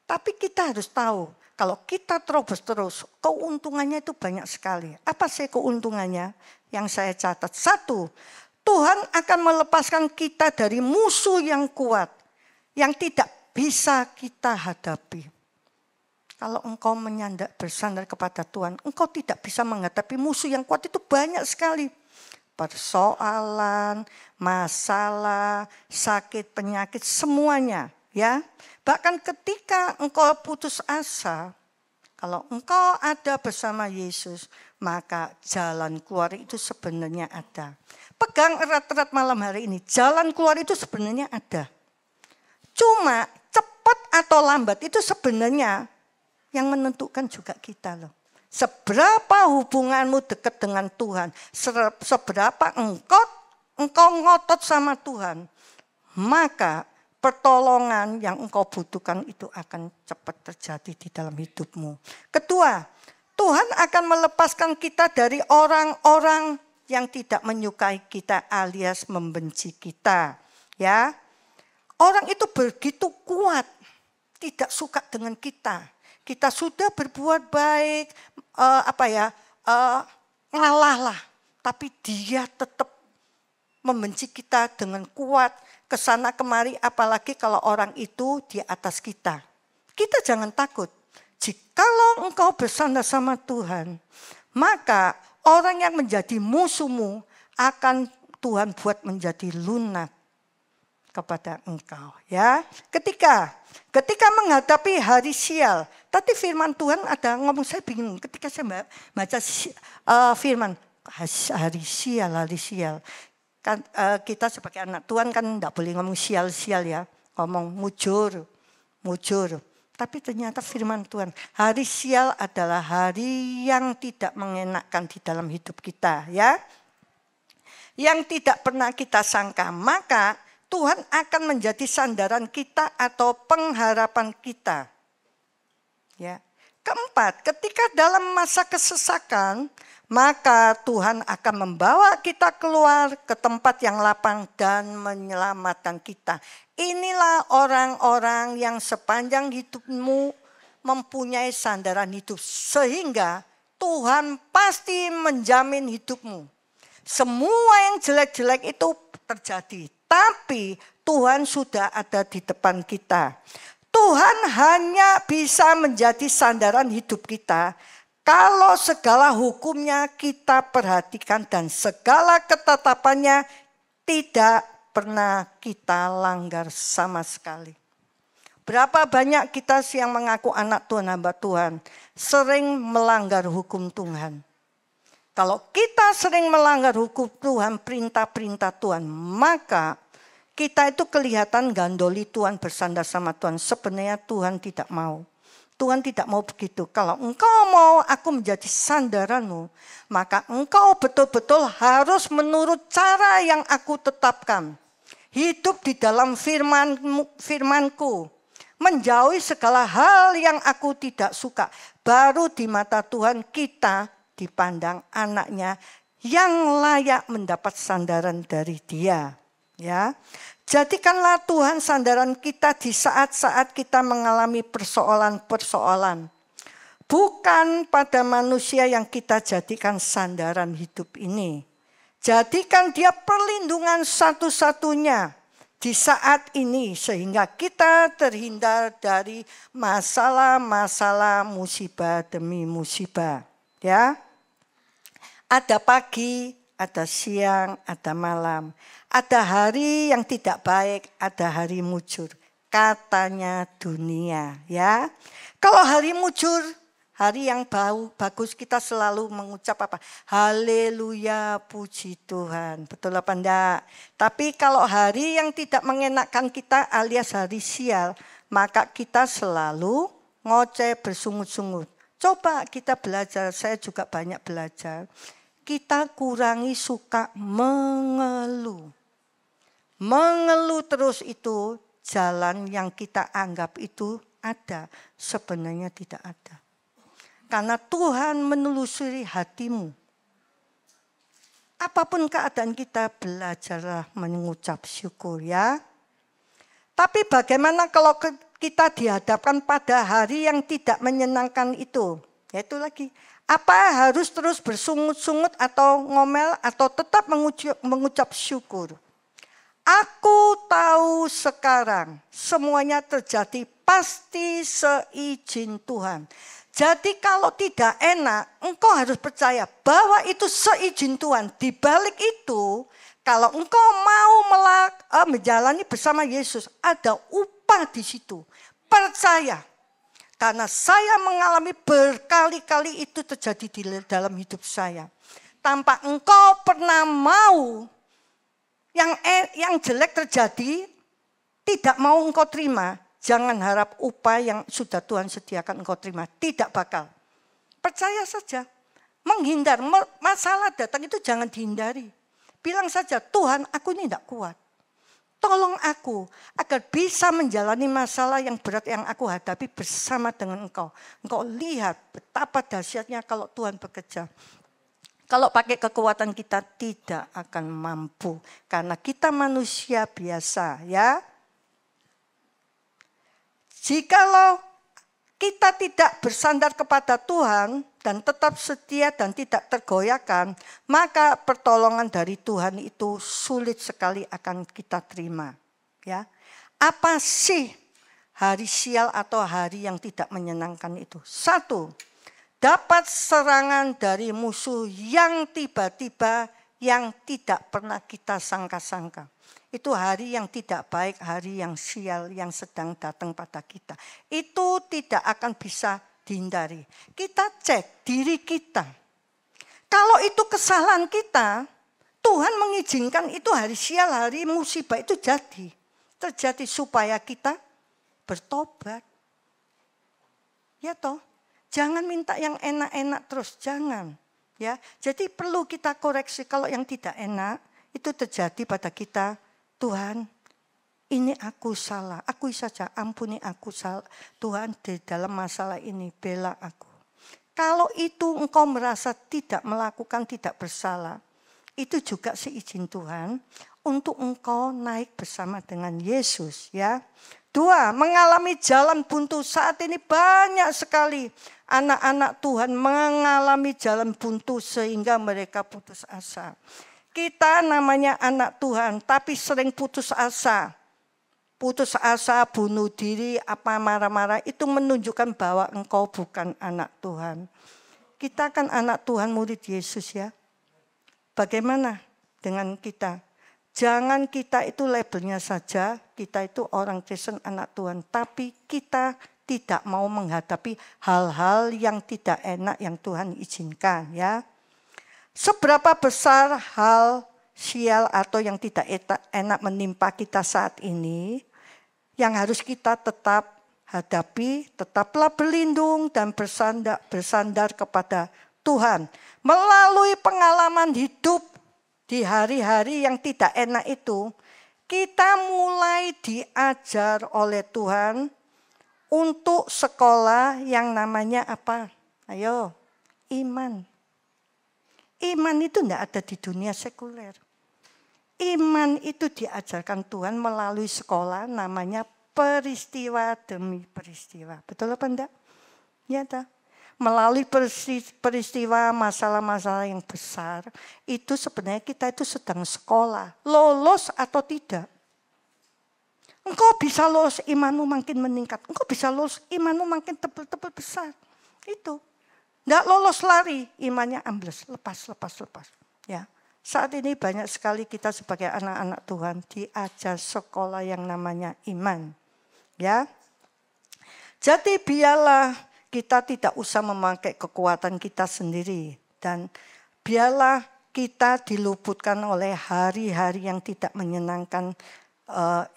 Tapi kita harus tahu, kalau kita terobos terus, keuntungannya itu banyak sekali. Apa sih keuntungannya? Yang saya catat. Satu, Tuhan akan melepaskan kita dari musuh yang kuat, yang tidak bisa kita hadapi. Kalau engkau bersandar kepada Tuhan, engkau tidak bisa menghadapi musuh yang kuat itu banyak sekali. Persoalan, masalah, sakit, penyakit, semuanya. Ya, bahkan ketika engkau putus asa, kalau engkau ada bersama Yesus, maka jalan keluar itu sebenarnya ada. Pegang erat-erat malam hari ini, jalan keluar itu sebenarnya ada. Cuma cepat atau lambat itu sebenarnya yang menentukan juga kita loh. Seberapa hubunganmu dekat dengan Tuhan, seberapa engkau ngotot sama Tuhan, maka pertolongan yang engkau butuhkan itu akan cepat terjadi di dalam hidupmu. Kedua, Tuhan akan melepaskan kita dari orang-orang yang tidak menyukai kita alias membenci kita. Ya, orang itu begitu kuat, tidak suka dengan kita. Kita sudah berbuat baik, ngalah lah. Tapi dia tetap membenci kita dengan kuat. Kesana kemari, apalagi kalau orang itu di atas kita. Kita jangan takut. Jikalau engkau bersandar sama Tuhan, maka orang yang menjadi musuhmu akan Tuhan buat menjadi lunak kepada engkau. Ya, ketika menghadapi hari sial, tadi firman Tuhan ada ngomong, saya bingung ketika saya baca firman hari sial. Kan, kita sebagai anak Tuhan kan tidak boleh ngomong sial-sial ya, ngomong mujur. Tapi ternyata firman Tuhan, hari sial adalah hari yang tidak mengenakkan di dalam hidup kita, ya. Yang tidak pernah kita sangka, maka Tuhan akan menjadi sandaran kita atau pengharapan kita. Ya. Keempat, ketika dalam masa kesesakan, maka Tuhan akan membawa kita keluar ke tempat yang lapang dan menyelamatkan kita. Inilah orang-orang yang sepanjang hidupmu mempunyai sandaran hidup. Sehingga Tuhan pasti menjamin hidupmu. Semua yang jelek-jelek itu terjadi. Tapi Tuhan sudah ada di depan kita. Tuhan hanya bisa menjadi sandaran hidup kita kalau segala hukumnya kita perhatikan dan segala ketetapannya tidak pernah kita langgar sama sekali. Berapa banyak kita yang mengaku anak Tuhan, hamba Tuhan, sering melanggar hukum Tuhan. Kalau kita sering melanggar hukum Tuhan, perintah-perintah Tuhan, maka kita itu kelihatan gandoli Tuhan, bersandar sama Tuhan. Sebenarnya Tuhan tidak mau. Tuhan tidak mau begitu. Kalau engkau mau aku menjadi sandaranmu, maka engkau betul-betul harus menurut cara yang aku tetapkan. Hidup di dalam firmanku. Menjauhi segala hal yang aku tidak suka. Baru di mata Tuhan kita dipandang anaknya yang layak mendapat sandaran dari Dia. Ya, jadikanlah Tuhan sandaran kita di saat-saat kita mengalami persoalan-persoalan. Bukan pada manusia yang kita jadikan sandaran hidup ini. Jadikan Dia perlindungan satu-satunya di saat ini. Sehingga kita terhindar dari masalah-masalah, musibah demi musibah. Ya, ada pagi, ada siang, ada malam. Ada hari yang tidak baik, ada hari mujur. Katanya dunia, ya. Kalau hari mujur, hari yang bagus, kita selalu mengucap apa? Haleluya, puji Tuhan. Betul apa enggak? Tapi kalau hari yang tidak mengenakkan kita alias hari sial, maka kita selalu ngoceh, bersungut-sungut. Coba kita belajar, saya juga banyak belajar. Kita kurangi suka mengeluh. Mengeluh terus itu jalan yang kita anggap itu ada, sebenarnya tidak ada. Karena Tuhan menelusuri hatimu. Apapun keadaan kita, belajarlah mengucap syukur ya. Tapi bagaimana kalau kita dihadapkan pada hari yang tidak menyenangkan itu? Yaitu lagi, apa harus terus bersungut-sungut atau ngomel atau tetap mengucap syukur? Aku tahu sekarang semuanya terjadi pasti seizin Tuhan. Jadi kalau tidak enak, engkau harus percaya bahwa itu seizin Tuhan. Di balik itu, kalau engkau mau menjalani bersama Yesus, ada upah di situ. Percaya. Karena saya mengalami berkali-kali itu terjadi di dalam hidup saya. Tanpa engkau pernah mau yang jelek terjadi, tidak mau engkau terima. Jangan harap upah yang sudah Tuhan sediakan engkau terima. Tidak bakal. Percaya saja. Menghindar. Masalah datang itu jangan dihindari. Bilang saja, Tuhan aku ini tidak kuat. Tolong aku agar bisa menjalani masalah yang berat yang aku hadapi bersama dengan engkau. Engkau lihat betapa dahsyatnya kalau Tuhan bekerja. Kalau pakai kekuatan kita tidak akan mampu. Karena kita manusia biasa ya. Jikalau kita tidak bersandar kepada Tuhan dan tetap setia dan tidak tergoyahkan, maka pertolongan dari Tuhan itu sulit sekali akan kita terima. Ya, apa sih hari sial atau hari yang tidak menyenangkan itu? 1, dapat serangan dari musuh yang tiba-tiba yang tidak pernah kita sangka-sangka. Itu hari yang tidak baik, hari yang sial yang sedang datang pada kita. Itu tidak akan bisa dihindari. Kita cek diri kita. Kalau itu kesalahan kita, Tuhan mengizinkan itu hari sial, hari musibah itu terjadi supaya kita bertobat. Ya toh, jangan minta yang enak-enak terus, jangan. Ya, jadi perlu kita koreksi kalau yang tidak enak itu terjadi pada kita. Tuhan, ini aku salah. Akui saja, ampuni aku salah. Tuhan, di dalam masalah ini bela aku. Kalau itu engkau merasa tidak melakukan, tidak bersalah, itu juga seizin Tuhan untuk engkau naik bersama dengan Yesus. Ya. 2, mengalami jalan buntu. Saat ini banyak sekali anak-anak Tuhan mengalami jalan buntu sehingga mereka putus asa. Kita namanya anak Tuhan, tapi sering putus asa. Putus asa, bunuh diri, apa marah-marah, itu menunjukkan bahwa engkau bukan anak Tuhan. Kita kan anak Tuhan, murid Yesus ya. Bagaimana dengan kita? Jangan kita itu labelnya saja, kita itu orang Kristen anak Tuhan. Tapi kita tidak mau menghadapi hal-hal yang tidak enak yang Tuhan izinkan ya. Seberapa besar hal sial atau yang tidak enak menimpa kita saat ini, yang harus kita tetap hadapi, tetaplah berlindung dan bersandar kepada Tuhan. Melalui pengalaman hidup di hari-hari yang tidak enak itu, kita mulai diajar oleh Tuhan untuk sekolah yang namanya apa? Ayo, iman. Iman itu tidak ada di dunia sekuler. Iman itu diajarkan Tuhan melalui sekolah namanya peristiwa demi peristiwa. Betul apa enggak? Ya tak? Melalui peristiwa masalah-masalah yang besar, itu sebenarnya kita itu sedang sekolah. Lolos atau tidak. Engkau bisa lolos, imanmu makin meningkat. Engkau bisa lolos, imanmu makin tebal-tebal besar. Itu. Tidak lolos lari, imannya ambles, lepas. Ya, saat ini banyak sekali kita sebagai anak-anak Tuhan diajar sekolah yang namanya iman. Ya, jadi biarlah kita tidak usah memakai kekuatan kita sendiri dan biarlah kita diluputkan oleh hari-hari yang tidak menyenangkan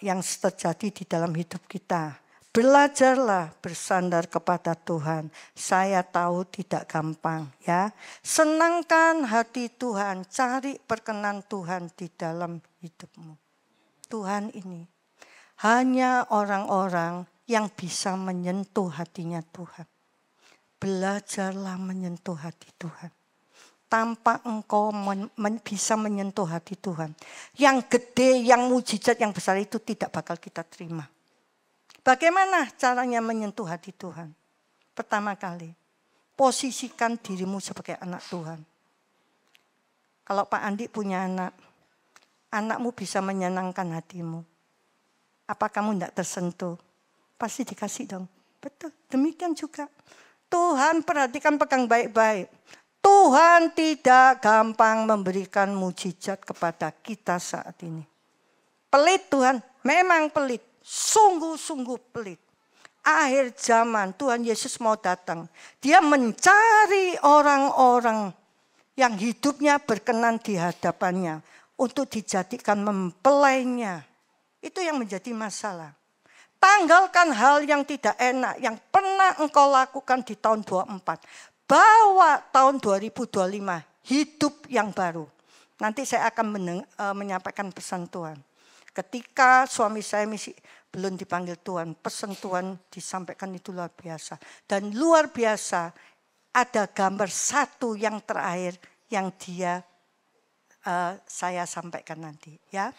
yang terjadi di dalam hidup kita. Belajarlah bersandar kepada Tuhan. Saya tahu tidak gampang ya. Senangkan hati Tuhan, cari perkenan Tuhan di dalam hidupmu. Tuhan ini. hanya orang-orang yang bisa menyentuh hatinya Tuhan. Belajarlah menyentuh hati Tuhan. Tanpa engkau bisa menyentuh hati Tuhan, yang gede, yang mujizat, yang besar itu tidak bakal kita terima. Bagaimana caranya menyentuh hati Tuhan? Pertama kali, posisikan dirimu sebagai anak Tuhan. Kalau Pak Andi punya anak, anakmu bisa menyenangkan hatimu. Apa kamu tidak tersentuh? Pasti dikasih dong. Betul, demikian juga. Tuhan perhatikan, pegang baik-baik. Tuhan tidak gampang memberikan mujizat kepada kita saat ini. Pelit Tuhan, memang pelit. Sungguh-sungguh pelit. Akhir zaman Tuhan Yesus mau datang. Dia mencari orang-orang yang hidupnya berkenan di hadapannya. Untuk dijadikan mempelainya. Itu yang menjadi masalah. Tanggalkan hal yang tidak enak yang pernah engkau lakukan di tahun 24. Bawa tahun 2025 hidup yang baru. Nanti saya akan menyampaikan pesan Tuhan. Ketika suami saya belum dipanggil Tuhan, pesan Tuhan disampaikan itu luar biasa. Dan luar biasa ada gambar satu yang terakhir yang saya sampaikan nanti. Ya,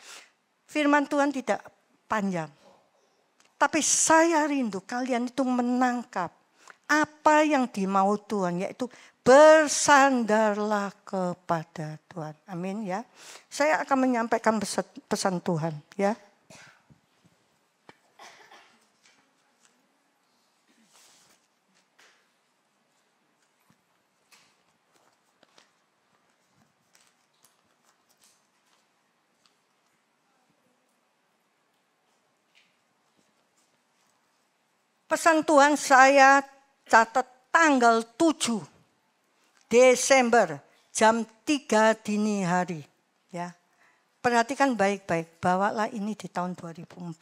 firman Tuhan tidak panjang. Tapi saya rindu kalian itu menangkap apa yang dimau Tuhan, yaitu bersandarlah kepada Tuhan. Amin ya. Saya akan menyampaikan pesan Tuhan ya. Pesan Tuhan saya catat tanggal 7 Desember jam 3 dini hari. Ya. Perhatikan baik-baik, bawalah ini di tahun 2025.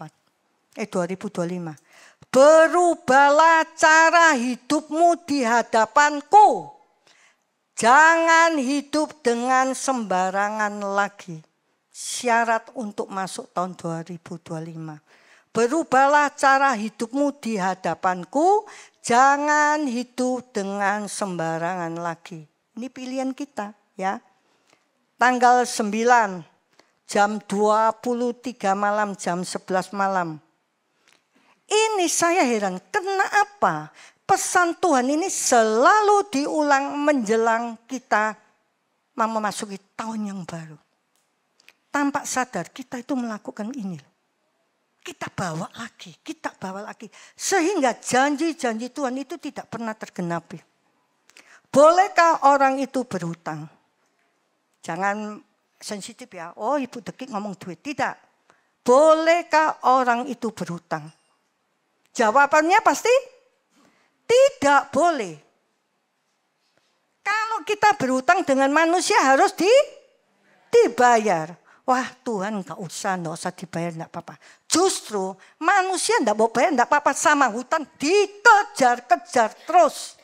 Berubahlah cara hidupmu di hadapanku. Jangan hidup dengan sembarangan lagi. Syarat untuk masuk tahun 2025. Berubahlah cara hidupmu di hadapanku. Jangan hidup dengan sembarangan lagi. Ini pilihan kita ya. Tanggal 9 jam 23 malam, jam 11 malam. Ini saya heran, kenapa pesan Tuhan ini selalu diulang menjelang kita memasuki tahun yang baru. Tanpa sadar kita itu melakukan ini. Kita bawa lagi. Sehingga janji-janji Tuhan itu tidak pernah tergenapi. Bolehkah orang itu berhutang? Jangan sensitif ya. Oh Ibu Dekik ngomong duit. Tidak. Bolehkah orang itu berhutang? Jawabannya pasti tidak boleh. Kalau kita berhutang dengan manusia harus dibayar. Wah Tuhan enggak usah dibayar, enggak apa-apa. Justru manusia enggak mau bayar, enggak apa-apa, sama hutang dikejar-kejar terus.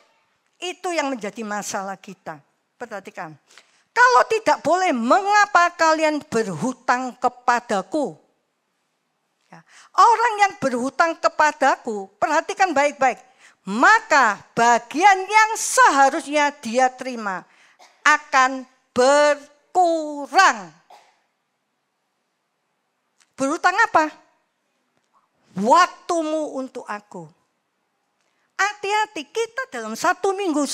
Itu yang menjadi masalah kita. Perhatikan. Kalau tidak boleh, mengapa kalian berhutang kepadaku? Ya. Orang yang berhutang kepadaku, perhatikan baik-baik. Maka bagian yang seharusnya dia terima akan berkurang. Berhutang apa? Waktumu untuk aku. Hati-hati, kita dalam satu minggu,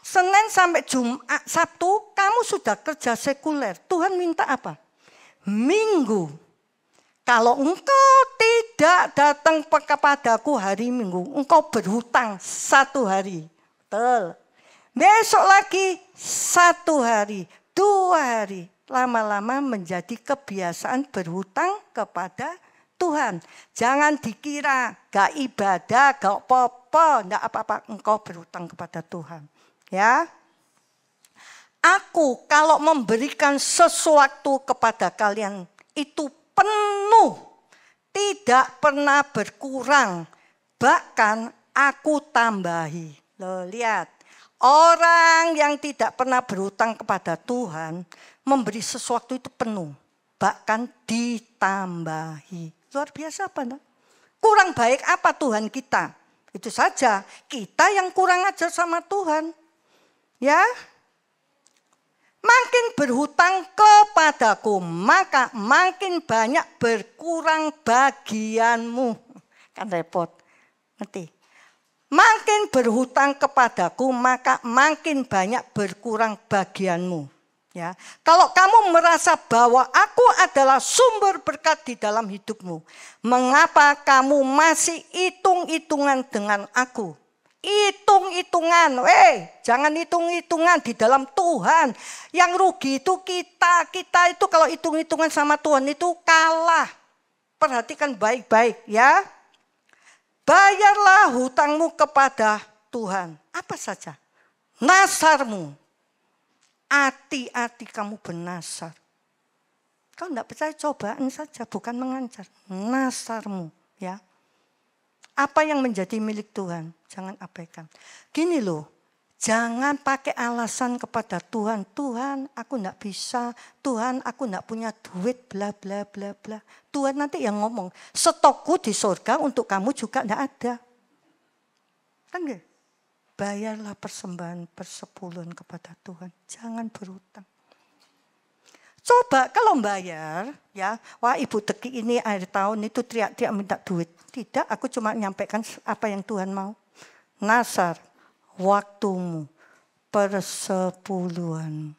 Senin sampai Jumat, Sabtu, kamu sudah kerja sekuler. Tuhan minta apa? Minggu. Kalau engkau tidak datang kepadaku hari Minggu, engkau berhutang 1 hari. Betul. Besok lagi 1 hari, 2 hari. Lama-lama menjadi kebiasaan berhutang kepada Tuhan. Jangan dikira gak ibadah, gak apa-apa, gak apa-apa. Engkau berhutang kepada Tuhan. Ya. Aku kalau memberikan sesuatu kepada kalian itu penuh. Tidak pernah berkurang. Bahkan aku tambahi. Loh, lihat. Orang yang tidak pernah berhutang kepada Tuhan memberi sesuatu itu penuh. bahkan ditambahi. Luar biasa apa enggak? Kurang baik apa Tuhan kita? Itu saja, kita yang kurang ajar sama Tuhan. Ya. Makin berhutang kepadaku, maka makin banyak berkurang bagianmu. Kan repot. Ngerti? Makin berhutang kepadaku, maka makin banyak berkurang bagianmu. Ya, kalau kamu merasa bahwa aku adalah sumber berkat di dalam hidupmu, mengapa kamu masih hitung-hitungan dengan aku? Hitung-hitungan, jangan hitung-hitungan di dalam Tuhan. Yang rugi itu kita itu kalau hitung-hitungan sama Tuhan itu kalah. Perhatikan baik-baik ya. Bayarlah hutangmu kepada Tuhan. Apa saja? Nasarmu. Hati-hati kamu bernasar. Kau tidak percaya, cobaan saja, bukan mengancam. Nasarmu, ya. Apa yang menjadi milik Tuhan, jangan abaikan. Gini loh, jangan pakai alasan kepada Tuhan. Tuhan, aku tidak bisa. Tuhan, aku tidak punya duit, bla bla bla bla. Tuhan nanti yang ngomong, stokku di surga untuk kamu juga tidak ada. Kan gitu? Bayarlah persembahan persepuluhan kepada Tuhan. Jangan berhutang. Coba kalau bayar, ya, wah Ibu Teki ini akhir tahun itu teriak-teriak minta duit. Tidak, aku cuma menyampaikan apa yang Tuhan mau. Nasar, waktumu, persepuluhan.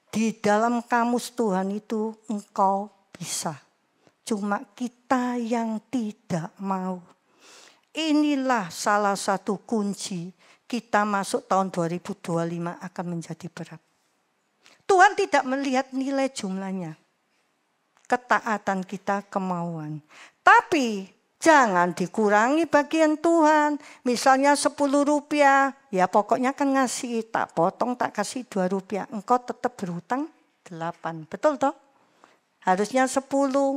Di dalam kamus Tuhan itu engkau bisa. Cuma kita yang tidak mau. Inilah salah satu kunci kita masuk tahun 2025 akan menjadi berat. Tuhan tidak melihat nilai jumlahnya. Ketaatan kita, kemauan. Tapi jangan dikurangi bagian Tuhan. Misalnya 10 rupiah. Ya pokoknya kan ngasih. Tak potong, tak kasih 2 rupiah. Engkau tetap berhutang 8. Betul toh? Harusnya 10.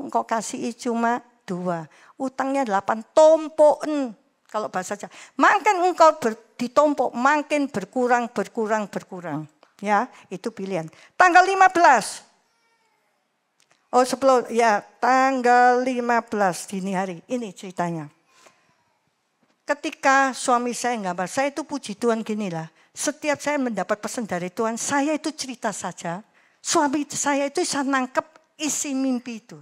Engkau kasih cuma 2. Utangnya 8. Tompoken. Kalau bahasa Jawa. Makin engkau ditompok, makin berkurang. Ya, itu pilihan. Tanggal 15. Oh, sebelum ya, tanggal 15 dini hari. Ini ceritanya. Ketika suami saya gambar, saya itu puji Tuhan ginilah. Setiap saya mendapat pesan dari Tuhan, saya itu cerita saja. Suami saya itu bisa nangkep isi mimpi itu.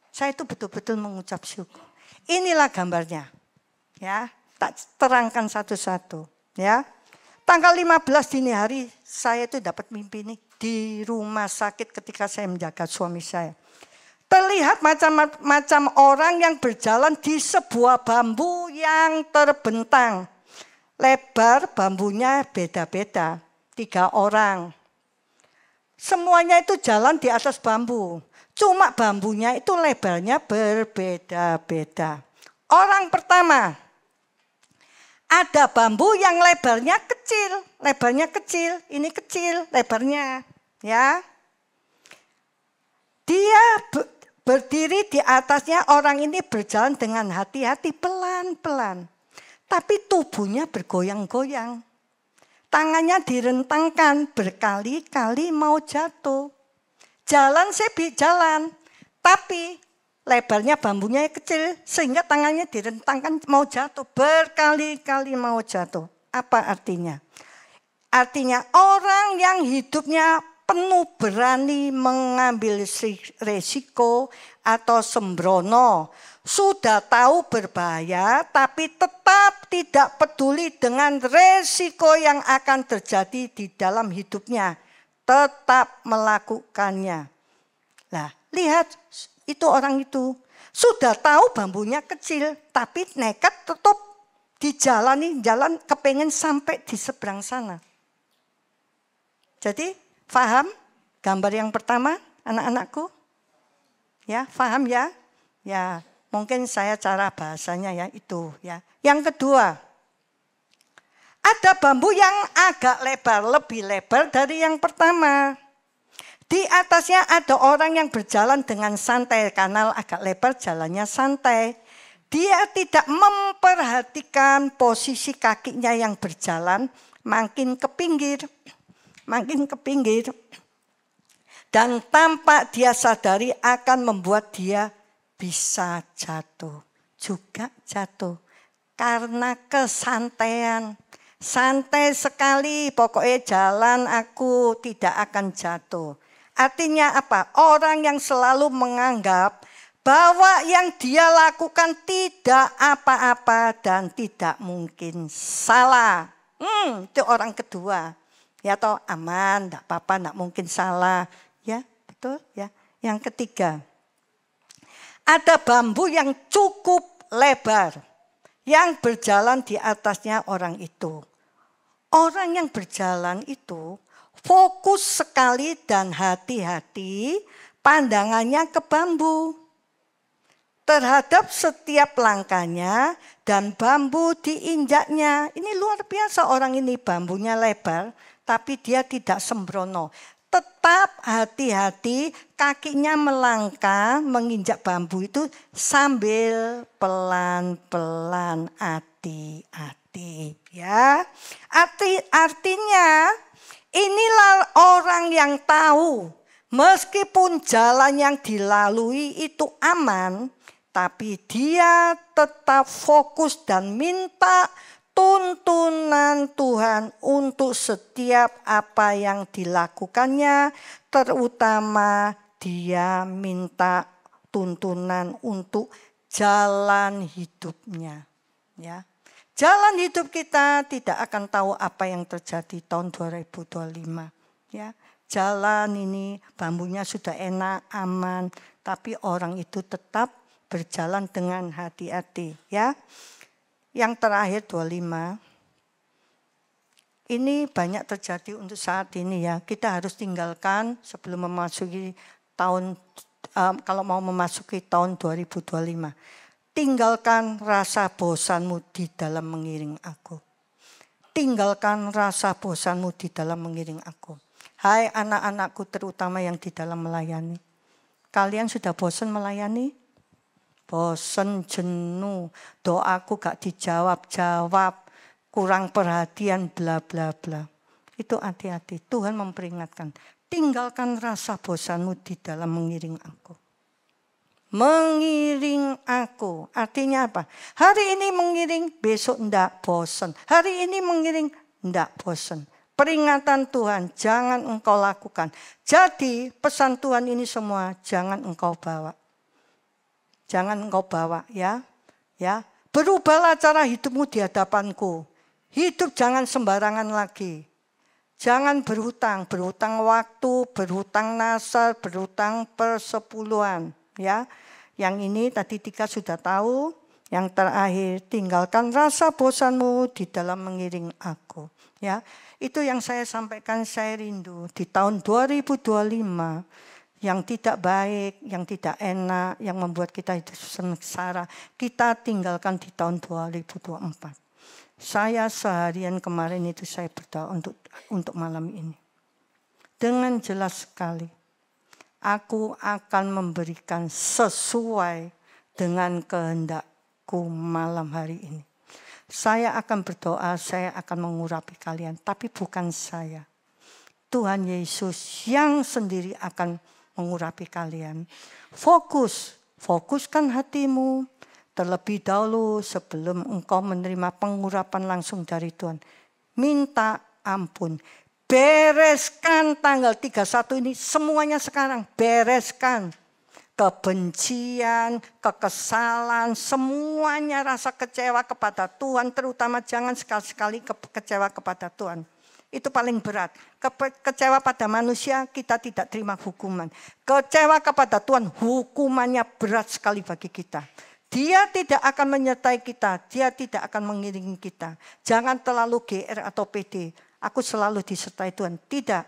Saya itu betul-betul mengucap syukur. Inilah gambarnya. Ya, tak terangkan satu-satu. Ya. Tanggal 15 dini hari saya itu dapat mimpi ini di rumah sakit ketika saya menjaga suami saya. Terlihat macam-macam orang yang berjalan di sebuah bambu yang terbentang. Lebar bambunya beda-beda. 3 orang. Semuanya itu jalan di atas bambu. Cuma bambunya itu lebarnya berbeda-beda. Orang pertama. Ada bambu yang lebarnya kecil, ini kecil lebarnya, ya. Dia berdiri di atasnya, orang ini berjalan dengan hati-hati, pelan-pelan. Tapi tubuhnya bergoyang-goyang. Tangannya direntangkan, berkali-kali mau jatuh. Jalan tapi lebarnya bambunya kecil sehingga tangannya direntangkan mau jatuh. Berkali-kali mau jatuh. Apa artinya? Artinya orang yang hidupnya penuh berani mengambil resiko atau sembrono. Sudah tahu berbahaya tapi tetap tidak peduli dengan resiko yang akan terjadi di dalam hidupnya. Tetap melakukannya. Nah, lihat. Itu orang itu sudah tahu bambunya kecil, tapi nekat tetap jalan kepengen sampai di seberang sana. Jadi, paham gambar yang pertama, anak-anakku? Ya, paham ya? Ya, mungkin saya cara bahasanya ya itu ya. Yang kedua, ada bambu yang agak lebar, lebih lebar dari yang pertama. Di atasnya ada orang yang berjalan dengan santai, kanal agak lebar, jalannya santai. Dia tidak memperhatikan posisi kakinya yang berjalan, makin ke pinggir. Dan tanpa dia sadari akan membuat dia bisa jatuh. Juga jatuh. Karena kesantaian. Santai sekali, pokoknya jalan aku tidak akan jatuh. Artinya apa? Orang yang selalu menganggap bahwa yang dia lakukan tidak apa-apa dan tidak mungkin salah. Itu orang kedua. Ya toh aman, tidak apa-apa, tidak mungkin salah. Ya betul ya. Yang ketiga, ada bambu yang cukup lebar yang berjalan di atasnya orang itu. Orang yang berjalan itu fokus sekali dan hati-hati pandangannya ke bambu. Terhadap setiap langkahnya dan bambu diinjaknya. Ini luar biasa orang ini, bambunya lebar tapi dia tidak sembrono. Tetap hati-hati kakinya melangkah menginjak bambu itu sambil pelan-pelan hati-hati. Ya, artinya inilah orang yang tahu meskipun jalan yang dilalui itu aman, tapi dia tetap fokus dan minta tuntunan Tuhan untuk setiap apa yang dilakukannya, terutama dia minta tuntunan untuk jalan hidupnya. Ya. Jalan hidup kita tidak akan tahu apa yang terjadi tahun 2025. Ya, jalan ini bambunya sudah enak, aman, tapi orang itu tetap berjalan dengan hati-hati. Ya, yang terakhir 25. Ini banyak terjadi untuk saat ini ya. Kita harus tinggalkan sebelum memasuki tahun, kalau mau memasuki tahun 2025. Tinggalkan rasa bosanmu di dalam mengiring aku. Tinggalkan rasa bosanmu di dalam mengiring aku. Hai anak-anakku terutama yang di dalam melayani. Kalian sudah bosan melayani? Bosan, jenuh, doaku gak dijawab-jawab, kurang perhatian, bla bla bla. Itu hati-hati, Tuhan memperingatkan. Tinggalkan rasa bosanmu di dalam mengiring aku. Mengiring aku, artinya apa? Hari ini mengiring, besok enggak bosan. Hari ini mengiring, enggak bosan. Peringatan Tuhan, jangan engkau lakukan. Jadi pesan Tuhan ini semua, jangan engkau bawa. Jangan engkau bawa ya. Ya, berubahlah cara hidupmu di hadapanku. Hidup jangan sembarangan lagi. Jangan berhutang waktu, berhutang nasar, berhutang persepuluhan. Ya, yang ini tadi Tika sudah tahu. Yang terakhir, tinggalkan rasa bosanmu di dalam mengiring aku. Ya, itu yang saya sampaikan. Saya rindu di tahun 2025 yang tidak baik, yang tidak enak, yang membuat kita itu sengsara. Kita tinggalkan di tahun 2024. Saya seharian kemarin itu saya berdoa untuk malam ini. Dengan jelas sekali. Aku akan memberikan sesuai dengan kehendakku malam hari ini. Saya akan berdoa, saya akan mengurapi kalian. Tapi bukan saya. Tuhan Yesus yang sendiri akan mengurapi kalian. Fokuskan hatimu. Terlebih dahulu sebelum engkau menerima pengurapan langsung dari Tuhan. Minta ampun. Bereskan tanggal 31 ini semuanya sekarang. Bereskan. Kebencian, kekesalan, semuanya rasa kecewa kepada Tuhan. Terutama jangan sekali-sekali kecewa kepada Tuhan. Itu paling berat. Kecewa pada manusia kita tidak terima hukuman. Kecewa kepada Tuhan hukumannya berat sekali bagi kita. Dia tidak akan menyertai kita. Dia tidak akan mengiringi kita. Jangan terlalu GR atau PD. Aku selalu disertai Tuhan. Tidak.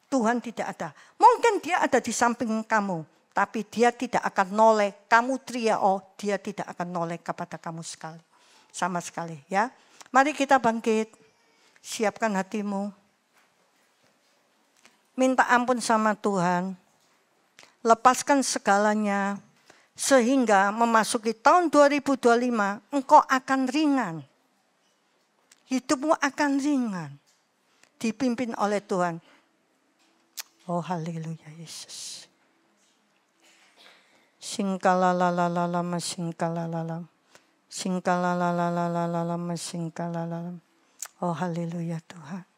Tuhan tidak ada. Mungkin dia ada di samping kamu. Tapi dia tidak akan noleh. Kamu teriak, dia tidak akan noleh kepada kamu sekali. Sama sekali ya. Mari kita bangkit. Siapkan hatimu. Minta ampun sama Tuhan. Lepaskan segalanya. Sehingga memasuki tahun 2025 engkau akan ringan. Hidupmu akan ringan. Dipimpin oleh Tuhan. Oh haleluya Yesus. Singkalalalalama singkalalalam. Singkalalalalama singkalalalam. Oh haleluya Tuhan.